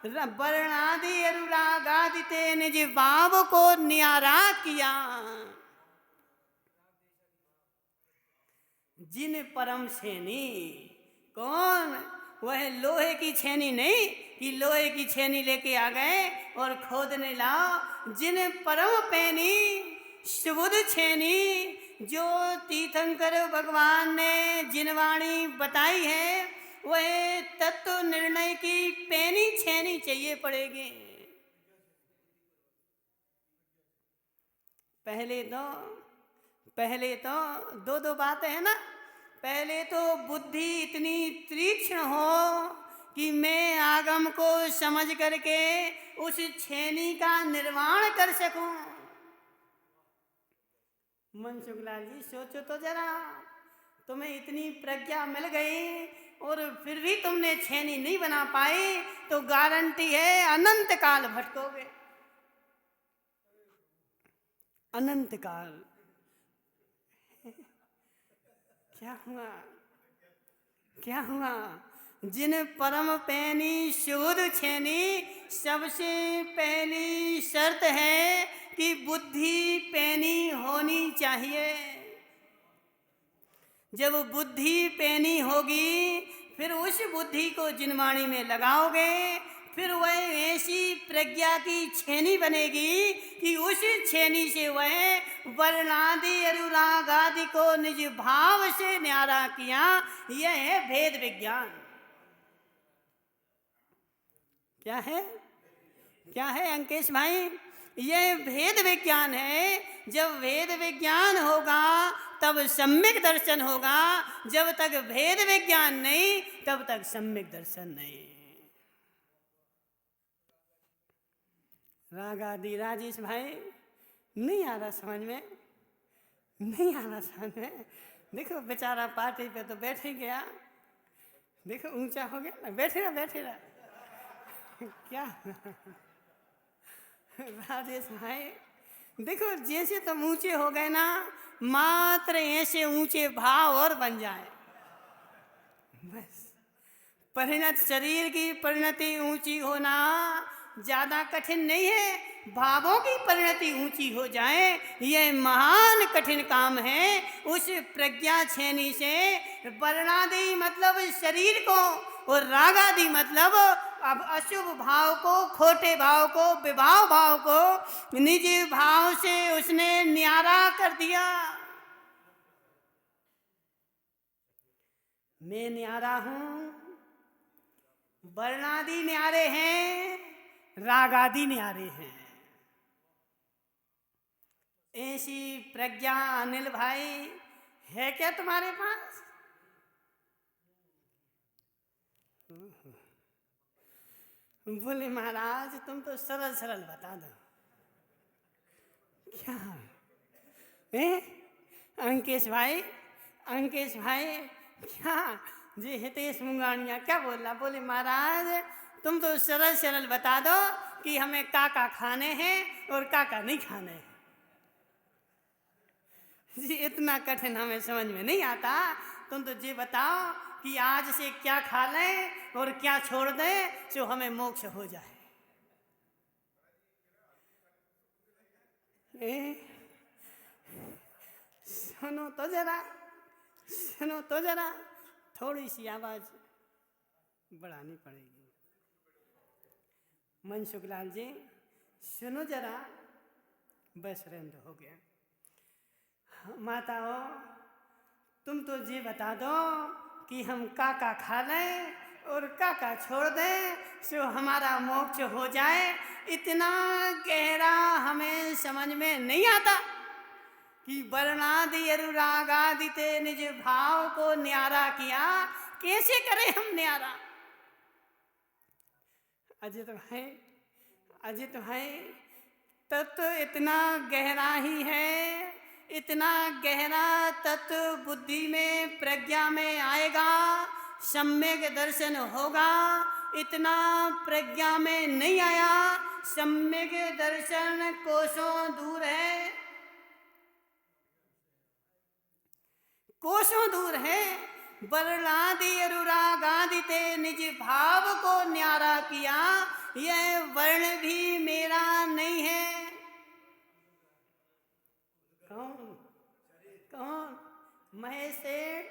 वर्णादि अनुराग आदि ते निज भाव को न्यारा किया। जिन परम छेनी, कौन? वह लोहे की छेनी नहीं कि लोहे की छेनी लेके आ गए और खोदने लाओ। जिन परम पैनी शुद्ध छेनी, जो तीर्थंकर भगवान ने जिनवाणी बताई है, वह तत्व निर्णय की पैनी छेनी चाहिए पड़ेगी। पहले तो दो बातें हैं ना। पहले तो बुद्धि इतनी तीक्ष्ण हो कि मैं आगम को समझ करके उस छेनी का निर्माण कर सकूं। मनसुख लाल जी सोचो तो जरा, तुम्हें इतनी प्रज्ञा मिल गई और फिर भी तुमने छेनी नहीं बना पाई तो गारंटी है अनंत काल भटकोगे। अनंत काल। क्या हुआ? क्या हुआ? जिन परम पैनी शुद्ध छेनी, सबसे पहली शर्त है कि बुद्धि पैनी होनी चाहिए। जब बुद्धि पैनी होगी फिर उस बुद्धि को जिनवाणी में लगाओगे, फिर वह ऐसी प्रज्ञा की छेनी बनेगी कि उस छेनी से वह वर्णादि अनुराग आदि को निज भाव से न्यारा किया। यह है भेद विज्ञान। क्या है? क्या है अंकेश भाई? यह भेद विज्ञान है। जब भेद विज्ञान होगा तब सम्यक दर्शन होगा। जब तक भेद विज्ञान नहीं तब तक सम्यक दर्शन नहीं। राग आदि राजेश भाई नहीं आ रहा समझ में, नहीं आ रहा समझ में। देखो बेचारा पार्टी पे तो बैठ ही गया, देखो ऊंचा हो गया ना, बैठे रहा क्या राजेश भाई देखो जैसे तुम ऊंचे हो गए ना, मात्र ऐसे ऊंचे भाव और बन जाए बस। परिणत शरीर की परिणति ऊंची होना ज्यादा कठिन नहीं है, भावों की परिणति ऊंची हो जाए यह महान कठिन काम है। उस प्रज्ञा छेनी से वर्णादि मतलब शरीर को और रागादि मतलब अब अशुभ भाव को, खोटे भाव को, विभाव भाव को निज भाव से उसने न्यारा कर दिया। मैं न्यारा हूं, वर्णादि न्यारे हैं, रागादि न्यारे हैं। ऐसी प्रज्ञा अनिल भाई है क्या तुम्हारे पास? बोले महाराज तुम तो सरल सरल बता दो क्या अंकेश भाई क्या जी हितेश मुंगानिया क्या बोल रहा? बोले महाराज तुम तो सरल सरल बता दो कि हमें काका खाने हैं और काका नहीं खाने हैं। जी इतना कठिन हमें समझ में नहीं आता। तुम तो जी बताओ कि आज से क्या खा लें और क्या छोड़ दें जो हमें मोक्ष हो जाए। सुनो तो जरा थोड़ी सी आवाज बढ़ानी पड़ेगी। मनसुख लाल जी सुनो जरा, बस रेंद हो गया। माताओं तुम तो जी बता दो कि हम काका खा लें और काका छोड़ दें सो हमारा मोक्ष हो जाए। इतना गहरा हमें समझ में नहीं आता कि वर्णादि अनुरागादि ते निज भाव को न्यारा किया। कैसे करें हम न्यारा? अजित भाई तत्व इतना गहरा ही है, इतना गहरा तत्व बुद्धि में प्रज्ञा में आएगा, सम्यक दर्शन होगा। इतना प्रज्ञा में नहीं आया, सम्यक दर्शन कोसों दूर है, कोसों दूर है। वर्णादि अनुरागादि ते निज भाव को न्यारा किया, यह वर्ण भी मेरा नहीं है। कौन? महेश सेठ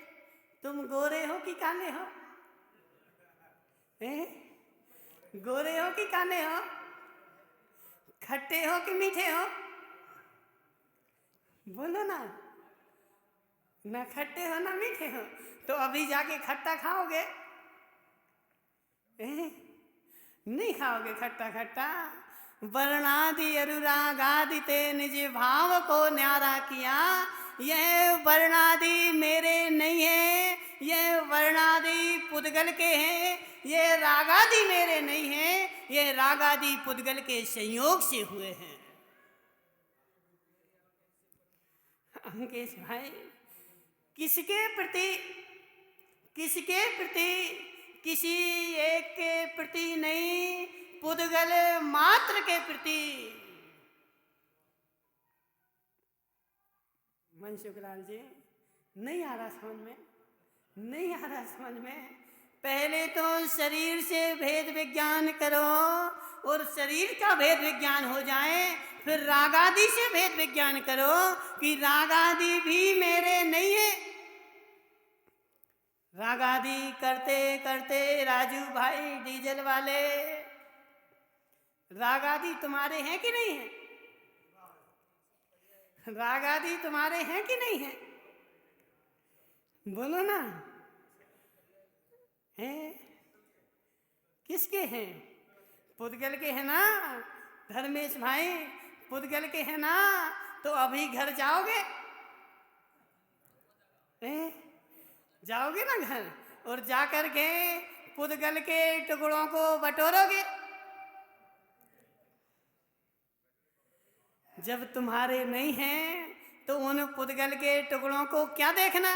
तुम गोरे हो कि काले हो? गोरे हो कि काले हो? खट्टे हो कि मीठे हो? बोलो ना खट्टे हो ना मीठे हो। तो अभी जाके खट्टा खाओगे? नहीं खाओगे खट्टा। वर्णादि अनुरागादि ते निज भाव को न्यारा किया, यह वर्णादि मेरे नहीं है, यह वर्णादि पुद्गल के हैं। यह रागादि मेरे नहीं है, यह रागादि पुद्गल के संयोग से हुए हैं। अंकेश भाई किसके प्रति किसी एक के प्रति नहीं, पुद्गल मात्र के प्रति। मनसुख लाल जी नहीं आ रहा समझ में। पहले तो शरीर से भेद विज्ञान करो और शरीर का भेद विज्ञान हो जाए, फिर रागादि से भेद विज्ञान करो कि रागादि भी मेरे नहीं है। रागादि करते करते राजू भाई डीजल वाले, रागादि तुम्हारे हैं कि नहीं है? रागादि तुम्हारे हैं कि नहीं है? बोलो ना। हैं? किसके हैं? पुद्गल के हैं ना धर्मेश भाई? पुद्गल के है ना, तो अभी घर जाओगे? जाओगे ना घर, और जाकर के पुद्गल के टुकड़ों को बटोरोगे। जब तुम्हारे नहीं हैं तो उन पुद्गल के टुकड़ों को क्या देखना?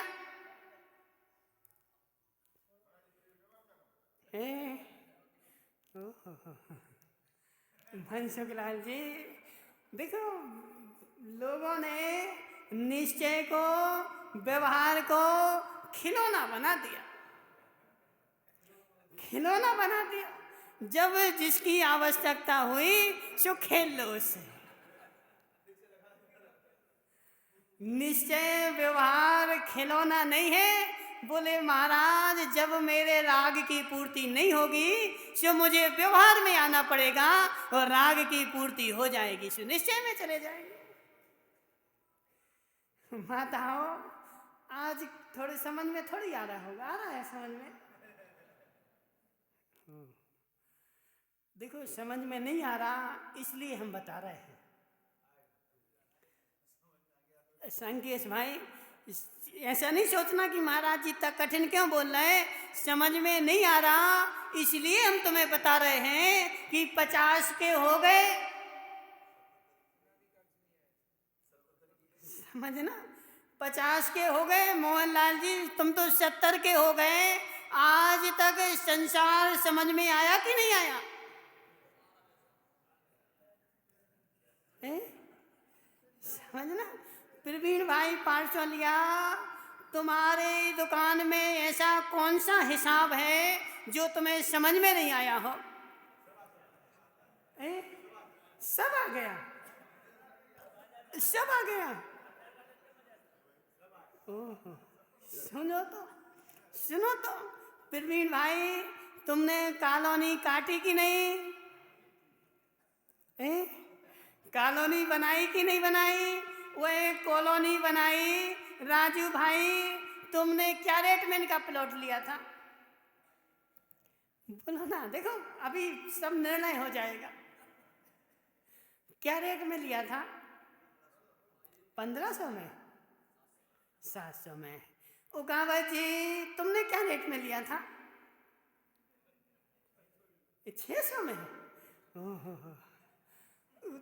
मनसुखलाल जी, देखो लोगों ने निश्चय को, व्यवहार को खिलौना बना दिया, खिलौना बना दिया। जब जिसकी आवश्यकता हुई सो खेल लो उससे। निश्चय व्यवहार खिलौना नहीं है। बोले महाराज, जब मेरे राग की पूर्ति नहीं होगी सो मुझे व्यवहार में आना पड़ेगा, और राग की पूर्ति हो जाएगी सो निश्चय में चले जाएंगे। माताओं, आज थोड़ी समझ में थोड़ी आ रहा होगा, आ रहा है समझ में? देखो समझ में नहीं आ रहा इसलिए हम बता रहे हैं। संकेश भाई, ऐसा नहीं सोचना कि महाराज जी इतना कठिन क्यों बोल रहे हैं, समझ में नहीं आ रहा इसलिए हम तुम्हें बता रहे हैं कि 50 के हो गए, समझना, 50 के हो गए। मोहनलाल जी तुम तो 70 के हो गए। आज तक संसार समझ में आया कि नहीं आया? समझना। प्रवीण भाई पार्श्वलिया, तुम्हारे दुकान में ऐसा कौन सा हिसाब है जो तुम्हें समझ में नहीं आया हो? सब आ गया, सब आ गया। ओहो, सुनो तो, सुनो तो प्रवीण भाई, तुमने कॉलोनी काटी कि नहीं? कॉलोनी बनाई कि नहीं बनाई? वह कॉलोनी बनाई। राजू भाई, तुमने क्या रेट में इनका प्लॉट लिया था? बोलो ना, देखो अभी सब निर्णय हो जाएगा। क्या रेट में लिया था? 1500 में, 700 में। उकावत जी, तुमने क्या रेट में लिया था? 600 में। ओहो,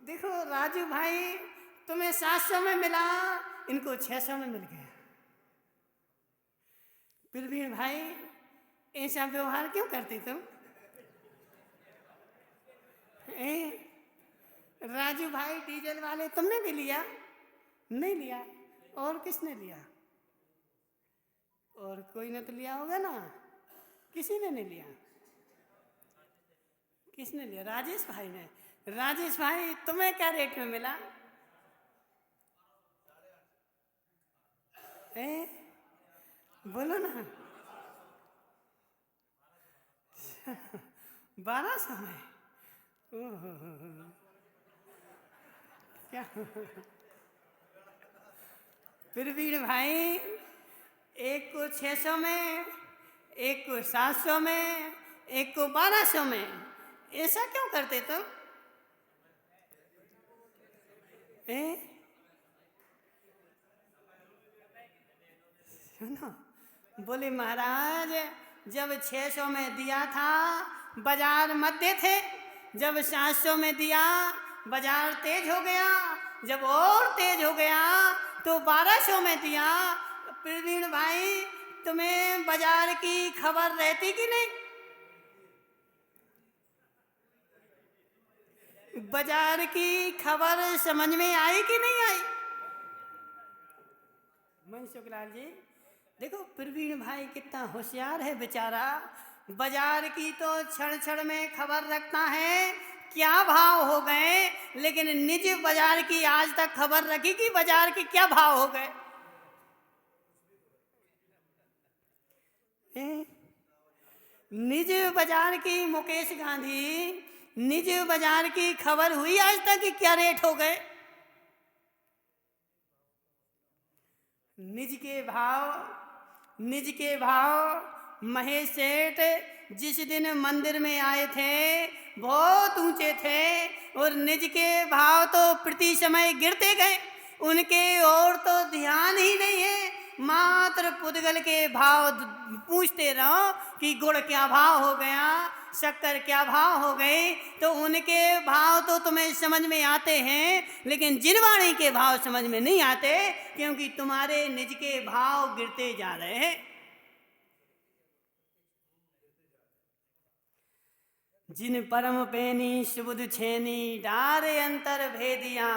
देखो राजू भाई, तुम्हें 700 में मिला, इनको 600 में मिल गया। प्रवीण भाई, ऐसा व्यवहार क्यों करते तुम? राजू भाई, डीजल वाले तुमने भी लिया? नहीं लिया। और किसने लिया? और कोई ने तो लिया होगा ना, किसी ने नहीं लिया। किसने लिया? राजेश भाई ने। राजेश भाई, तुम्हें क्या रेट में मिला? बोलो ना। 1200 में। क्या? प्रवीण भाई, एक को 600 में, एक को 700 में, एक को 1200 में। ऐसा क्यों करते तुम? सुनो, बोले महाराज, जब 600 में दिया था बाजार मध्य थे, जब 700 में दिया बाजार तेज हो गया, जब और तेज हो गया तो 1200 में दिया। प्रवीण भाई, तुम्हें बाजार की खबर रहती कि नहीं? बाजार की खबर समझ में आई कि नहीं आई? मनसुखलाल जी, देखो प्रवीण भाई कितना होशियार है बेचारा। बाजार की तो क्षण क्षण में खबर रखता है, क्या भाव हो गए, लेकिन निज बाजार की आज तक खबर रखी कि बाजार के क्या भाव हो गए। निज बाजार की, मुकेश गांधी, निज बाजार की खबर हुई आज तक कि क्या रेट हो गए? निज के भाव महेश सेठ जिस दिन मंदिर में आए थे बहुत ऊंचे थे और निज के भाव तो प्रति समय गिरते गए, उनके और तो ध्यान ही नहीं है, मात्र पुद्गल के भाव पूछते रहो कि गुड़ क्या भाव हो गया, शक्कर क्या भाव हो गई, तो उनके भाव तो तुम्हें समझ में आते हैं, लेकिन जिनवाणी के भाव समझ में नहीं आते, क्योंकि तुम्हारे निज के भाव गिरते जा रहे हैं। जिन परम पेनी सुबुध छेनी डारे अंतर भेदिया,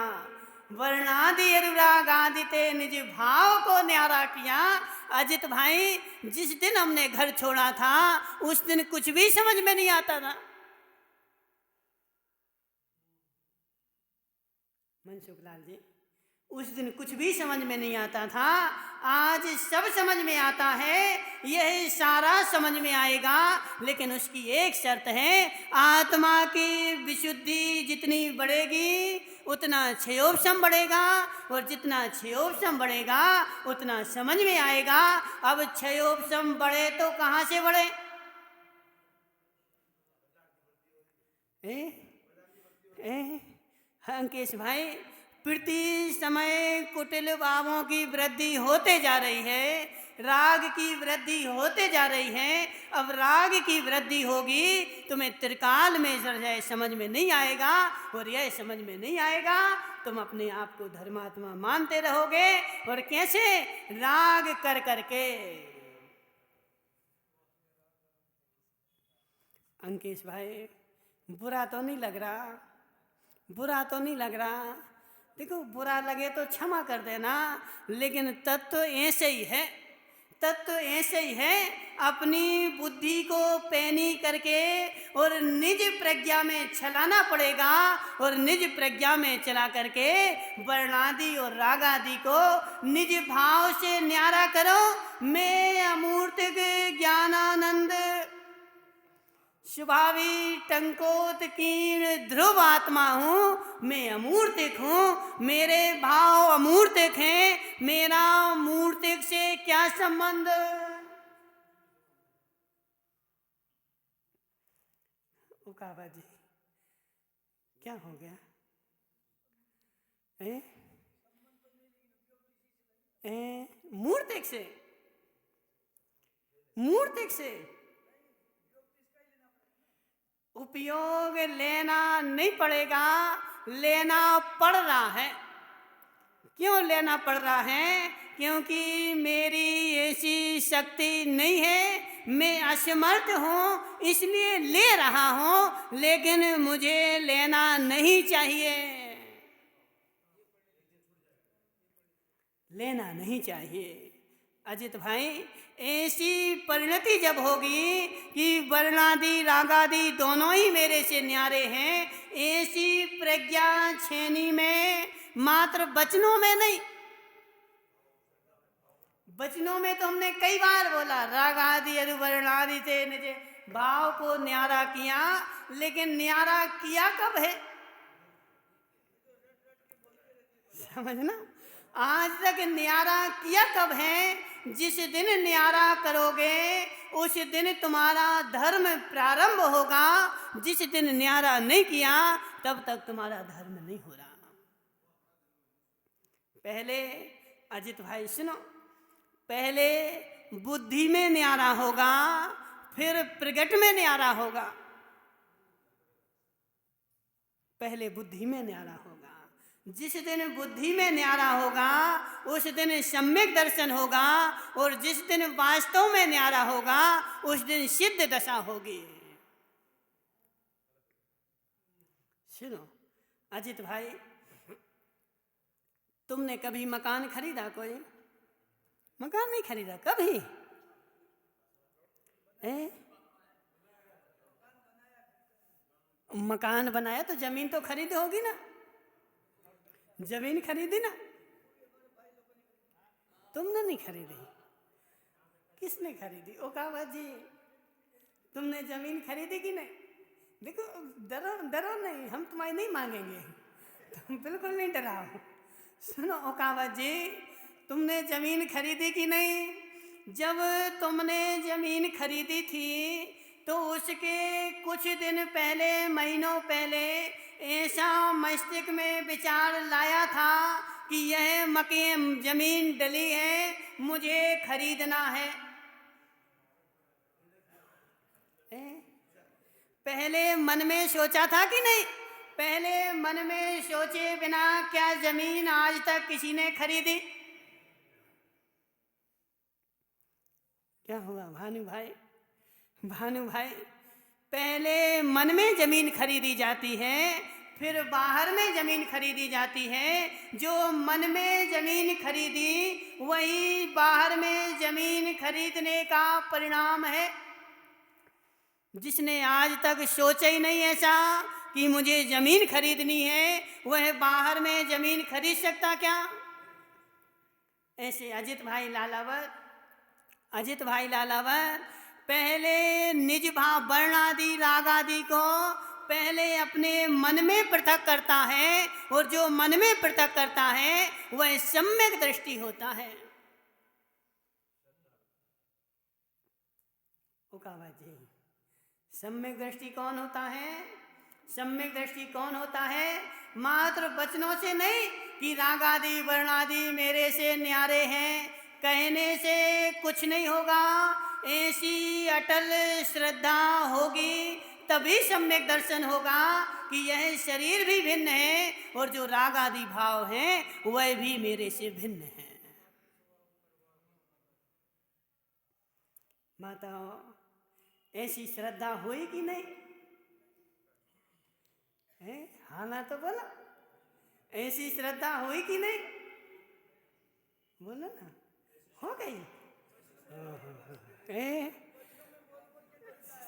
वर्णादि अनुराग आदिते निज भाव को न्यारा किया। अजित भाई, जिस दिन हमने घर छोड़ा था उस दिन कुछ भी समझ में नहीं आता था। मनसुख लाल जी, उस दिन कुछ भी समझ में नहीं आता था, आज सब समझ में आता है, यह सारा समझ में आएगा, लेकिन उसकी एक शर्त है, आत्मा की विशुद्धि जितनी बढ़ेगी उतना क्षयोपशम बढ़ेगा, और जितना क्षयोपशम बढ़ेगा उतना समझ में आएगा। अब क्षयोपशम बढ़े तो कहाँ से बढ़े? अंकेश भाई, प्रति समय कुटिल भावों की वृद्धि होते जा रही है, राग की वृद्धि होते जा रही है। अब राग की वृद्धि होगी, तुम्हें त्रिकाल में सर्जय समझ में नहीं आएगा, और यह समझ में नहीं आएगा तुम अपने आप को धर्मात्मा मानते रहोगे। और कैसे? राग कर करके। अंकेश भाई, बुरा तो नहीं लग रहा, बुरा तो नहीं लग रहा, देखो बुरा लगे तो क्षमा कर देना, लेकिन तत्व ऐसे ही है, तत्व ऐसे ही है। अपनी बुद्धि को पैनी करके और निज प्रज्ञा में चलाना पड़ेगा, और निज प्रज्ञा में चला करके वर्णादि और रागादि को निज भाव से न्यारा करो। मैं अमूर्तिक ज्ञानानंद शुभावी टंकोत कीर्ण ध्रुव आत्मा हूँ, मैं अमूर्तिक हूँ, मेरे भाव अमूर्तिक हैं, मेरा मूर्तिक से क्या संबंध? उकाबा जी, क्या हो गया? मूर्तिक से, मूर्तिक से उपयोग लेना नहीं पड़ेगा, लेना पड़ रहा है। क्यों लेना पड़ रहा है? क्योंकि मेरी ऐसी शक्ति नहीं है, मैं असमर्थ हूँ, इसलिए ले रहा हूँ, लेकिन मुझे लेना नहीं चाहिए, लेना नहीं चाहिए। अजित भाई, ऐसी परिणति जब होगी कि वर्णादि रागादि दोनों ही मेरे से न्यारे हैं, ऐसी प्रज्ञा छेनी में, मात्र वचनों में नहीं, वचनों में तो हमने कई बार बोला रागादि अनुवर्णादि से निजे भाव को न्यारा किया, लेकिन न्यारा किया कब है? समझना, आज तक न्यारा किया कब है? जिस दिन न्यारा करोगे उस दिन तुम्हारा धर्म प्रारंभ होगा, जिस दिन न्यारा नहीं किया तब तक तुम्हारा धर्म नहीं हो रहा। पहले अजित भाई सुनो, पहले बुद्धि में न्यारा होगा, फिर प्रगट में न्यारा होगा। पहले बुद्धि में न्यारा होगा, जिस दिन बुद्धि में न्यारा होगा उस दिन सम्यक दर्शन होगा, और जिस दिन वास्तव में न्यारा होगा उस दिन सिद्ध दशा होगी। सुनो अजित भाई, तुमने कभी मकान खरीदा? कोई मकान नहीं खरीदा कभी? मकान बनाया तो जमीन तो खरीदी होगी ना, जमीन खरीदी ना? तुमने नहीं खरीदी, किसने खरीदी? ओकावा जी, तुमने जमीन खरीदी कि नहीं? देखो डरो डरो नहीं, हम तुम्हारी नहीं मांगेंगे, तुम बिल्कुल नहीं डराओ। सुनो ओकावा जी, तुमने जमीन खरीदी कि नहीं? जब तुमने जमीन खरीदी थी तो उसके कुछ दिन पहले, महीनों पहले ऐसा मस्तिष्क में विचार लाया था कि यह मकान जमीन डली है, मुझे खरीदना है। पहले मन में सोचा था कि नहीं? पहले मन में सोचे बिना क्या जमीन आज तक किसी ने खरीदी? क्या हुआ भानु भाई? भानु भाई, पहले मन में जमीन खरीदी जाती है, फिर बाहर में जमीन खरीदी जाती है। जो मन में जमीन खरीदी वही बाहर में जमीन खरीदने का परिणाम है। जिसने आज तक सोचा ही नहीं ऐसा कि मुझे जमीन खरीदनी है, वह बाहर में जमीन खरीद सकता क्या? ऐसे अजित भाई लालावत पहले निज भाव वर्णादि रागादि को पहले अपने मन में पृथक करता है, और जो मन में पृथक करता है वह सम्यक दृष्टि होता है। जी, सम्यक दृष्टि कौन होता है? सम्यक दृष्टि कौन होता है? मात्र वचनों से नहीं कि रागादि वर्णादि मेरे से न्यारे हैं, कहने से कुछ नहीं होगा। ऐसी अटल श्रद्धा होगी तभी सम्यक दर्शन होगा कि यह शरीर भी भिन्न है और जो राग आदि भाव हैं वह भी मेरे से भिन्न है। माताओं, ऐसी श्रद्धा हुई कि नहीं? हाँ ना तो बोलो, ऐसी श्रद्धा हुई कि नहीं? बोलो ना, हो गई?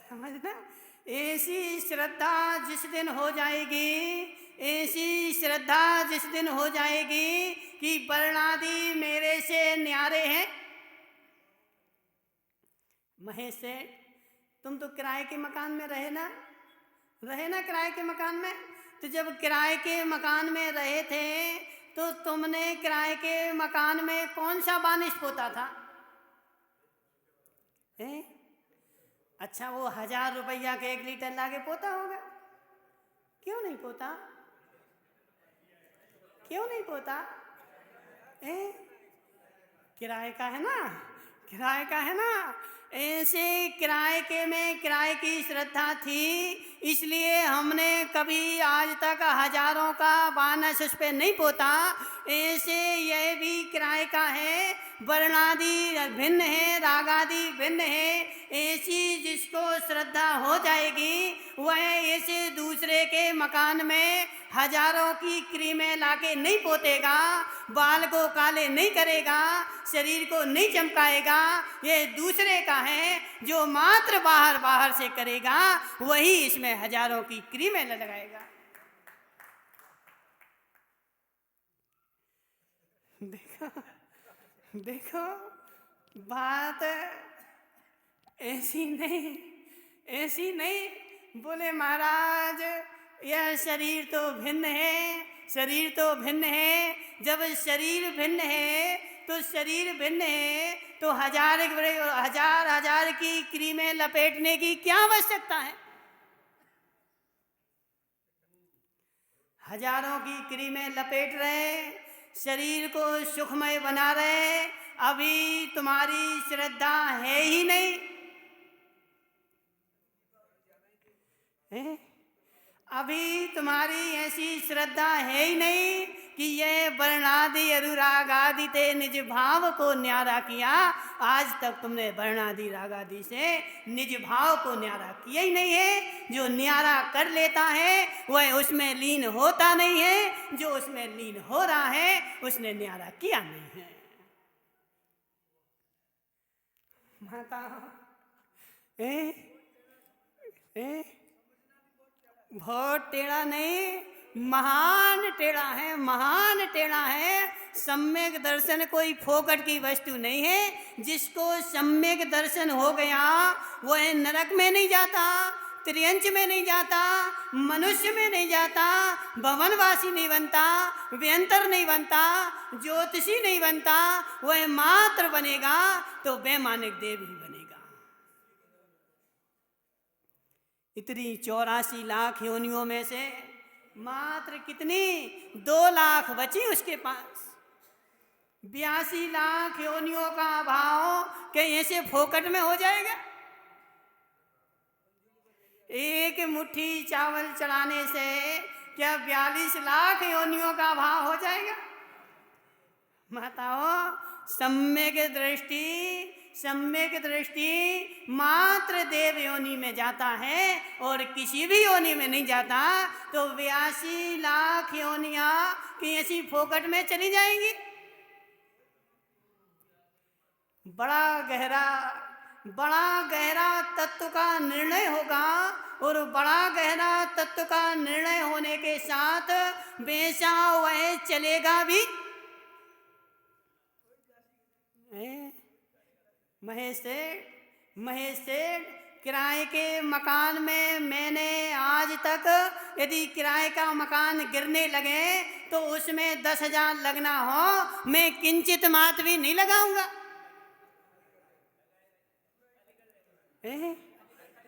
समझना, ऐसी श्रद्धा जिस दिन हो जाएगी, ऐसी श्रद्धा जिस दिन हो जाएगी कि वर्णादि मेरे से न्यारे हैं। महेश सेठ, तुम तो किराए के मकान में रहे ना किराए के मकान में। तो जब किराए के मकान में रहे थे तो तुमने किराए के मकान में कौन सा बानिश पोता था? अच्छा, वो 1000 रुपया के 1 लीटर लाके पोता होगा। क्यों नहीं पोता? क्यों नहीं पोता? किराए का है ना, किराए का है ना। ऐसे किराए के में किराए की श्रद्धा थी, इसलिए हमने कभी आज तक हजारों का बानस उस पे नहीं पोता। ऐसे यह भी किराए का है, वर्णादि भिन्न है, रागादि भिन्न है। ऐसी जिसको श्रद्धा हो जाएगी वह ऐसे दूसरे के मकान में हजारों की क्रीमें लाके नहीं पोतेगा, बाल को काले नहीं करेगा, शरीर को नहीं चमकाएगा। ये दूसरे का है, जो मात्र बाहर से करेगा वही इसमें हजारों की क्रीमें लगाएगा। देखो बात ऐसी नहीं। बोले महाराज, यह शरीर तो भिन्न है, शरीर तो भिन्न है। जब शरीर भिन्न है तो शरीर भिन्न है तो हजार की क्रीमें लपेटने की क्या आवश्यकता है? हजारों की क्रीमें लपेट रहे, शरीर को सुखमय बना रहे, अभी तुम्हारी श्रद्धा है ही नहीं। अभी तुम्हारी ऐसी श्रद्धा है ही नहीं कि ये वर्णादि अनुरागादि ते निज भाव को न्यारा किया। आज तक तुमने वर्णादि रागादि से निज भाव को न्यारा किया ही नहीं है। जो न्यारा कर लेता है वह उसमें लीन होता नहीं है, जो उसमें लीन हो रहा है उसने न्यारा किया नहीं है। माता बहुत टेढ़ा नहीं, महान टेढ़ा है, महान टेढ़ा है। सम्यक दर्शन कोई फोकट की वस्तु नहीं है। जिसको सम्यक दर्शन हो गया वह नरक में नहीं जाता, त्रियंच में नहीं जाता, मनुष्य में नहीं जाता, भवनवासी नहीं बनता, व्यंतर नहीं बनता, ज्योतिषी नहीं बनता, वह मात्र बनेगा तो वैमानिक देव ही बनेगा। इतनी 84 लाख योनियों में से मात्र कितनी 2 लाख बची उसके पास। 82 लाख योनियों का अभाव कहीं ऐसे फोकट में हो जाएगा? एक मुट्ठी चावल चढ़ाने से क्या 42 लाख योनियों का अभाव हो जाएगा? माताओं, सम्यक दृष्टि मात्र देव योनि में जाता है और किसी भी योनि में नहीं जाता, तो 82 लाख योनियां कि ऐसी फोकट में चली जाएंगी। बड़ा गहरा तत्व का निर्णय होगा और बड़ा गहरा तत्व का निर्णय होने के साथ बेशा वह चलेगा भी। महेश सेठ, किराए के मकान में मैंने आज तक यदि किराए का मकान गिरने लगे तो उसमें 10,000 लगना हो, मैं किंचित मात्र भी नहीं लगाऊंगा।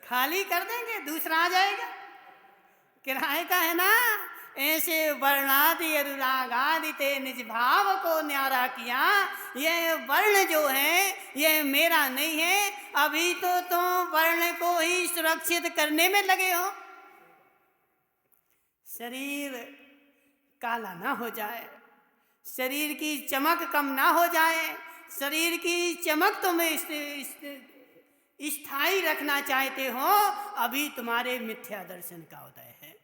खाली कर देंगे, दूसरा आ जाएगा। किराए का है ना, ऐसे वर्णादि अनुरागादि ते निज भाव को न्यारा किया। यह वर्ण जो है यह मेरा नहीं है। अभी तो तुम वर्ण को ही सुरक्षित करने में लगे हो। शरीर काला ना हो जाए, शरीर की चमक कम ना हो जाए, शरीर की चमक तुम स्थायी रखना चाहते हो, अभी तुम्हारे मिथ्या दर्शन का उदय है।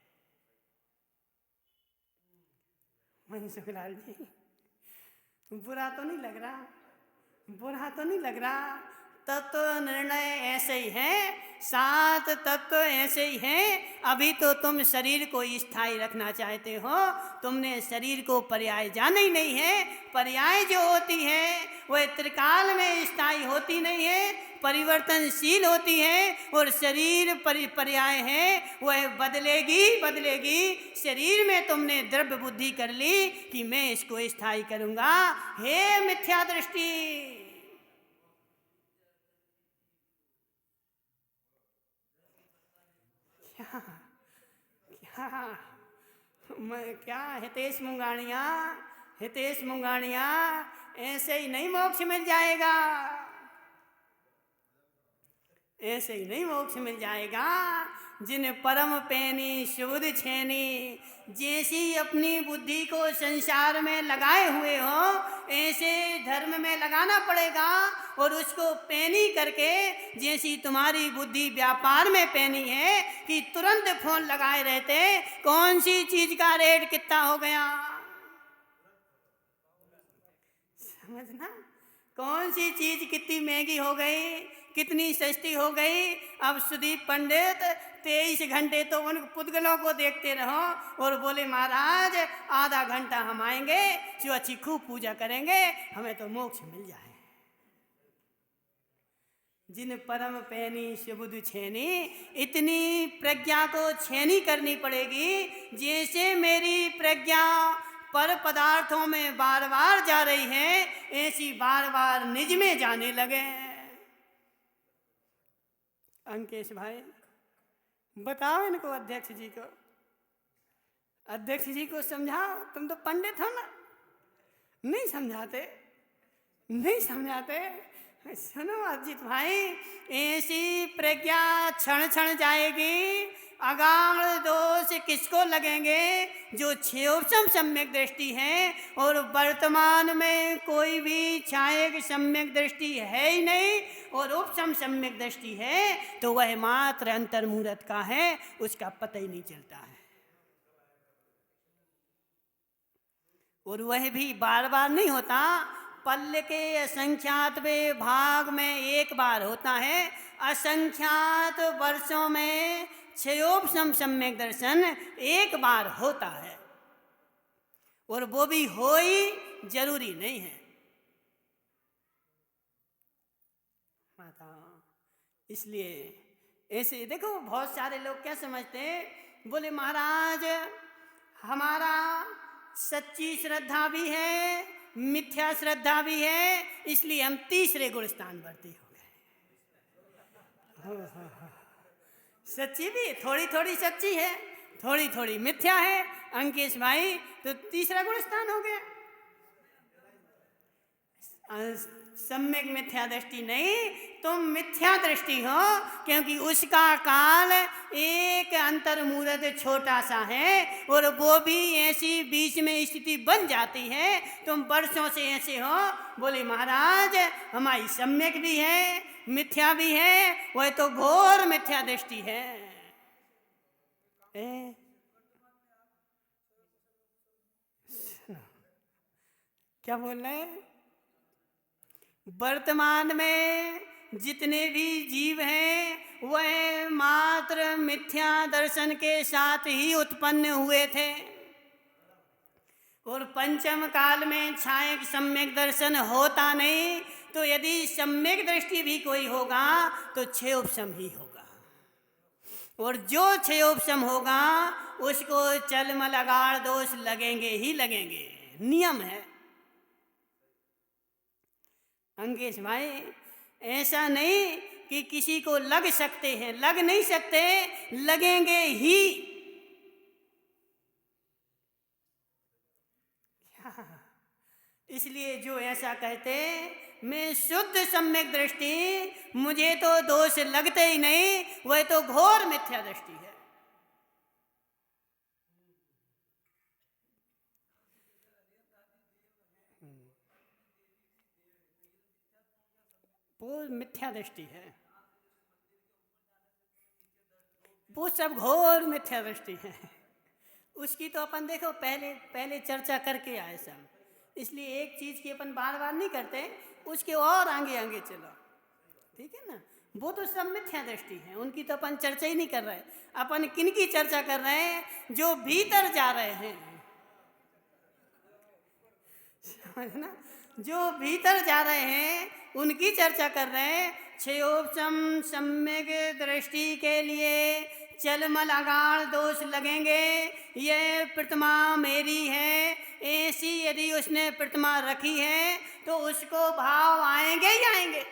मनसुखलाल जी, बुरा तो नहीं लग रहा। तत्व निर्णय ऐसे ही है, 7 तत्व ऐसे ही हैं। अभी तो तुम शरीर को स्थायी रखना चाहते हो, तुमने शरीर को पर्याय जाना ही नहीं है। पर्याय जो होती है वह त्रिकाल में स्थायी होती नहीं है, परिवर्तनशील होती है। और शरीर पर्याय है, वह बदलेगी। शरीर में तुमने द्रव्य बुद्धि कर ली कि मैं इसको स्थायी करूंगा। हे मिथ्या दृष्टि, क्या हितेश मुंगानिया, ऐसे ही नहीं मोक्ष मिल जाएगा। जिन परम पैनी सुबुध छेनी, जैसी अपनी बुद्धि को संसार में लगाए हुए हो, ऐसे धर्म में लगाना पड़ेगा। और उसको पैनी करके, जैसी तुम्हारी बुद्धि व्यापार में पैनी है कि तुरंत फोन लगाए रहते, कौन सी चीज का रेट कितना हो गया, समझना, कौन सी चीज कितनी महंगी हो गई, कितनी सस्ती हो गई। अब सुदीप पंडित 23 घंटे तो उन पुद्गलों को देखते रहो और बोले महाराज आधा घंटा हम आएंगे, जो अच्छी खूब पूजा करेंगे, हमें तो मोक्ष मिल जाए। जिन परम पैनी सुबुध छेनी, इतनी प्रज्ञा को छेनी करनी पड़ेगी जैसे मेरी प्रज्ञा पर पदार्थों में बार बार जा रही है, ऐसी बार बार निज में जाने लगे। अंकेश भाई बताओ इनको, अध्यक्ष जी को समझाओ। तुम तो पंडित हो ना, नहीं समझाते। सुनो अजित भाई, ऐसी प्रज्ञा क्षण क्षण जाएगी। अगाध दोष किसको लगेंगे? जो क्षयोपम सम्यक दृष्टि है, और वर्तमान में कोई भी छायक सम्यक दृष्टि है ही नहीं, और उपसम सम्यक दृष्टि है तो वह मात्र अंतर्मुहूर्त का है, उसका पता ही नहीं चलता है। और वह भी बार बार नहीं होता, पल्ल के असंख्यातवें भाग में एक बार होता है। असंख्यात वर्षों में क्षयोपम सम्यक दर्शन एक बार होता है, और वो भी हो ही जरूरी नहीं है। माता, इसलिए ऐसे देखो बहुत सारे लोग क्या समझते हैं, बोले महाराज हमारा सच्ची श्रद्धा भी है, मिथ्या श्रद्धा भी है, इसलिए हम तीसरे गुण स्थानवर्ती हो गए। सच्ची भी थोड़ी थोड़ी सच्ची है, थोड़ी थोड़ी मिथ्या है अंकेश भाई, तो तीसरा गुण स्थान हो गया। सम्यक मिथ्या दृष्टि नहीं, तुम मिथ्या दृष्टि हो, क्योंकि उसका काल एक अंतर्मूर्त छोटा सा है और वो भी ऐसी बीच में स्थिति बन जाती है, तुम वर्षों से ऐसे हो। बोले महाराज हमारी सम्यक भी है, मिथ्या भी है, वह तो घोर मिथ्या दृष्टि है। क्या बोल रहे हैं? वर्तमान में जितने भी जीव हैं वह मात्र मिथ्या दर्शन के साथ ही उत्पन्न हुए थे, और पंचम काल में छायक सम्यक दर्शन होता नहीं। तो यदि सम्यक दृष्टि भी कोई होगा तो क्षयोपशम ही होगा, और जो क्षयोपशम होगा उसको चलमल अगाड़ दोष लगेंगे ही लगेंगे, नियम है। अंकेश भाई ऐसा नहीं कि किसी को लग सकते हैं, लग नहीं सकते, लगेंगे ही। इसलिए जो ऐसा कहते मैं शुद्ध सम्यक दृष्टि, मुझे तो दोष लगते ही नहीं, वह तो घोर मिथ्या दृष्टि है। वो मिथ्या दृष्टि है, वो सब घोर मिथ्या दृष्टि है। उसकी तो अपन देखो पहले चर्चा करके आए सब, इसलिए एक चीज की अपन बार बार नहीं करते, उसके और आगे आगे चलो, ठीक है ना। वो तो सब मिथ्या दृष्टि है, उनकी तो अपन चर्चा ही नहीं कर रहे। अपन किन की चर्चा कर रहे हैं? जो भीतर जा रहे हैं, समझना, जो भीतर जा रहे हैं उनकी चर्चा कर रहे हैं। क्षयोपशम सम्यक दृष्टि के लिए चलमल अगाड़ दोष लगेंगे। यह प्रतिमा मेरी है, ऐसी यदि उसने प्रतिमा रखी है तो उसको भाव आएंगे ही आएंगे,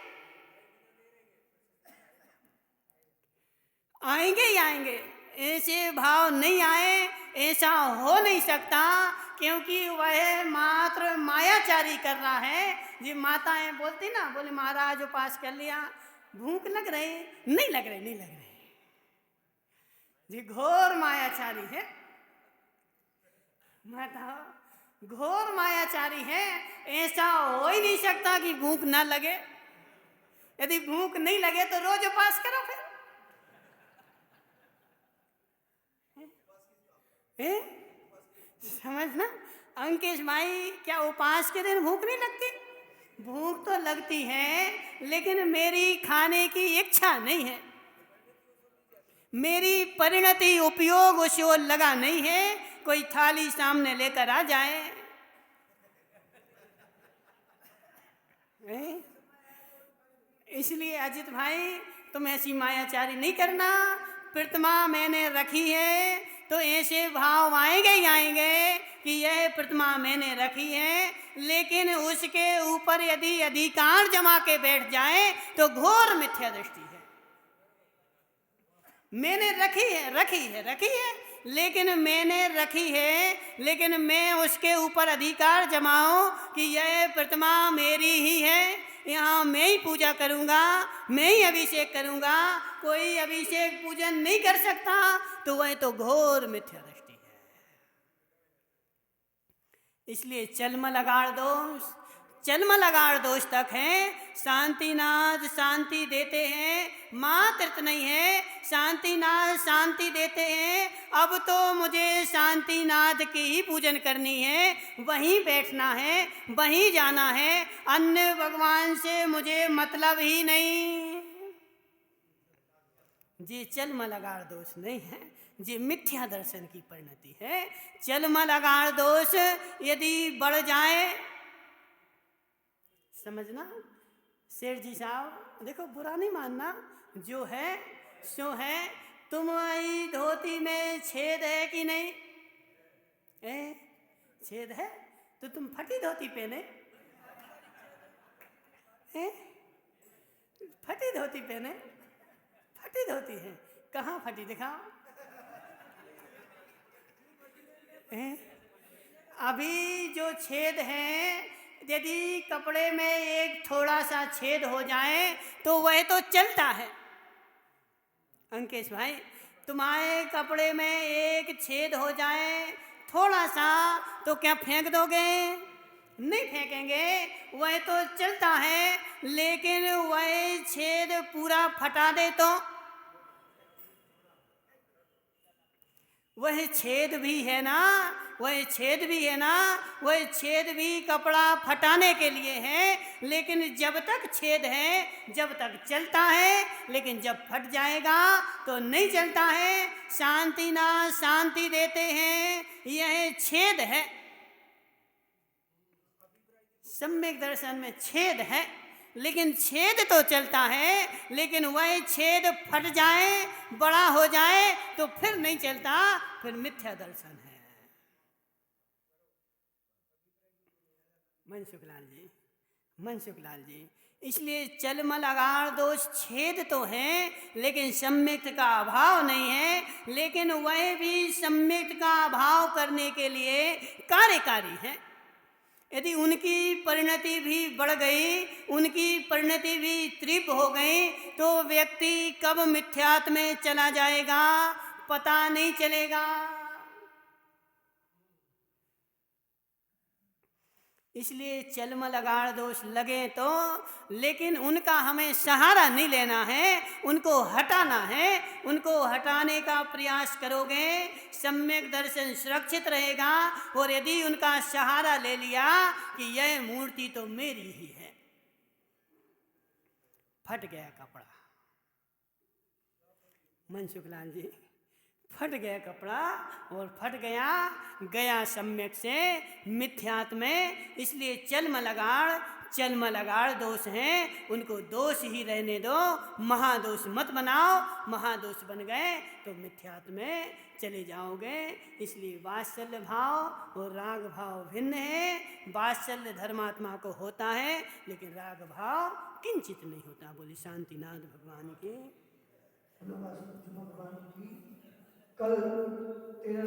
आएंगे ही आएंगे। ऐसे भाव नहीं आए ऐसा हो नहीं सकता, क्योंकि वह मात्र मायाचारी कर रहा है। जी माताएं बोलती ना, बोले महाराज उपास कर लिया, भूख लग रही, नहीं लग रही, नहीं लग रही, जी घोर मायाचारी है माता, घोर मायाचारी है। ऐसा हो ही नहीं सकता कि भूख ना लगे। यदि भूख नहीं लगे तो रोज उपास करो फिर। समझना अंकेश भाई, क्या उपास के दिन भूख नहीं लगती? भूख तो लगती है, लेकिन मेरी खाने की इच्छा नहीं है, मेरी परिणति उपयोग उस ओर लगा नहीं है। कोई थाली सामने लेकर आ जाए, इसलिए अजित भाई तुम ऐसी मायाचारी नहीं करना। प्रतिमा मैंने रखी है तो ऐसे भाव आएंगे ही आएंगे कि यह प्रतिमा मैंने रखी है, लेकिन उसके ऊपर यदि अधिकार जमा के बैठ जाए तो घोर मिथ्या दृष्टि है। मैंने रखी है, लेकिन मैंने रखी है, लेकिन मैं उसके ऊपर अधिकार जमाऊं कि यह प्रतिमा मेरी ही है, यहाँ मैं ही पूजा करूँगा, मैं ही अभिषेक करूँगा, कोई अभिषेक पूजन नहीं कर सकता, तो वह तो घोर मिथ्या दृष्टि है। इसलिए चलमल अगाड़ दोष तक है। शांतिनाथ शांति देते हैं, मात्र नहीं है, शांतिनाथ शांति देते हैं। अब तो मुझे शांतिनाथ की ही पूजन करनी है, वहीं बैठना है, वहीं जाना है, अन्य भगवान से मुझे मतलब ही नहीं। ये चलमल अगाड़ दोष नहीं है, ये मिथ्या दर्शन की परिणति है। चलमल अगाड़ दोष यदि बढ़ जाए, समझना सेठ जी साहब, देखो बुरा नहीं मानना, जो है सो है तुम्हारी धोती में छेद है कि नहीं? छेद है तो तुम फटी धोती पहने? फटी धोती पहने? फटी धोती है, कहाँ फटी दिखाओ। अभी जो छेद है, यदि कपड़े में एक थोड़ा सा छेद हो जाए तो वह तो चलता है। अंकेश भाई, तुम्हारे कपड़े में एक छेद हो जाए थोड़ा सा तो क्या फेंक दोगे? नहीं फेंकेंगे, वह तो चलता है। लेकिन वह छेद पूरा फटा दे तो वह छेद भी है ना, वह छेद भी है ना, वह छेद भी कपड़ा फटाने के लिए है। लेकिन जब तक छेद है जब तक चलता है, लेकिन जब फट जाएगा तो नहीं चलता है। शांति ना शांति देते हैं, यह छेद है। सम्यक दर्शन में छेद है, लेकिन छेद तो चलता है। लेकिन वह छेद फट जाए, बड़ा हो जाए तो फिर नहीं चलता, फिर मिथ्या दर्शन है। मनसुख लाल जी, इसलिए चलमल अगाड़ दोष छेद तो है, लेकिन सम्यक का अभाव नहीं है। लेकिन वह भी सम्यक का अभाव करने के लिए कार्यकारी है। यदि उनकी परिणति भी बढ़ गई, उनकी परिणति भी तीव्र हो गई, तो व्यक्ति कब मिथ्यात्व में चला जाएगा पता नहीं चलेगा। इसलिए चलमल अगाड़ दोष लगे तो, लेकिन उनका हमें सहारा नहीं लेना है, उनको हटाना है। उनको हटाने का प्रयास करोगे, सम्यक दर्शन सुरक्षित रहेगा। और यदि उनका सहारा ले लिया कि यह मूर्ति तो मेरी ही है, फट गया कपड़ा। मनसुख लाल जी, फट गया कपड़ा और फट गया सम्यक से मिथ्यात्व में। इसलिए चलमल अगाड़ दोष हैं, उनको दोष ही रहने दो, महादोष मत बनाओ। महादोष बन गए तो मिथ्यात्व में चले जाओगे। इसलिए वात्सल्य भाव और राग भाव भिन्न है। वात्सल्य धर्मात्मा को होता है, लेकिन राग भाव किंचित नहीं होता। बोले शांतिनाथ भगवान के। भगवान की कल 13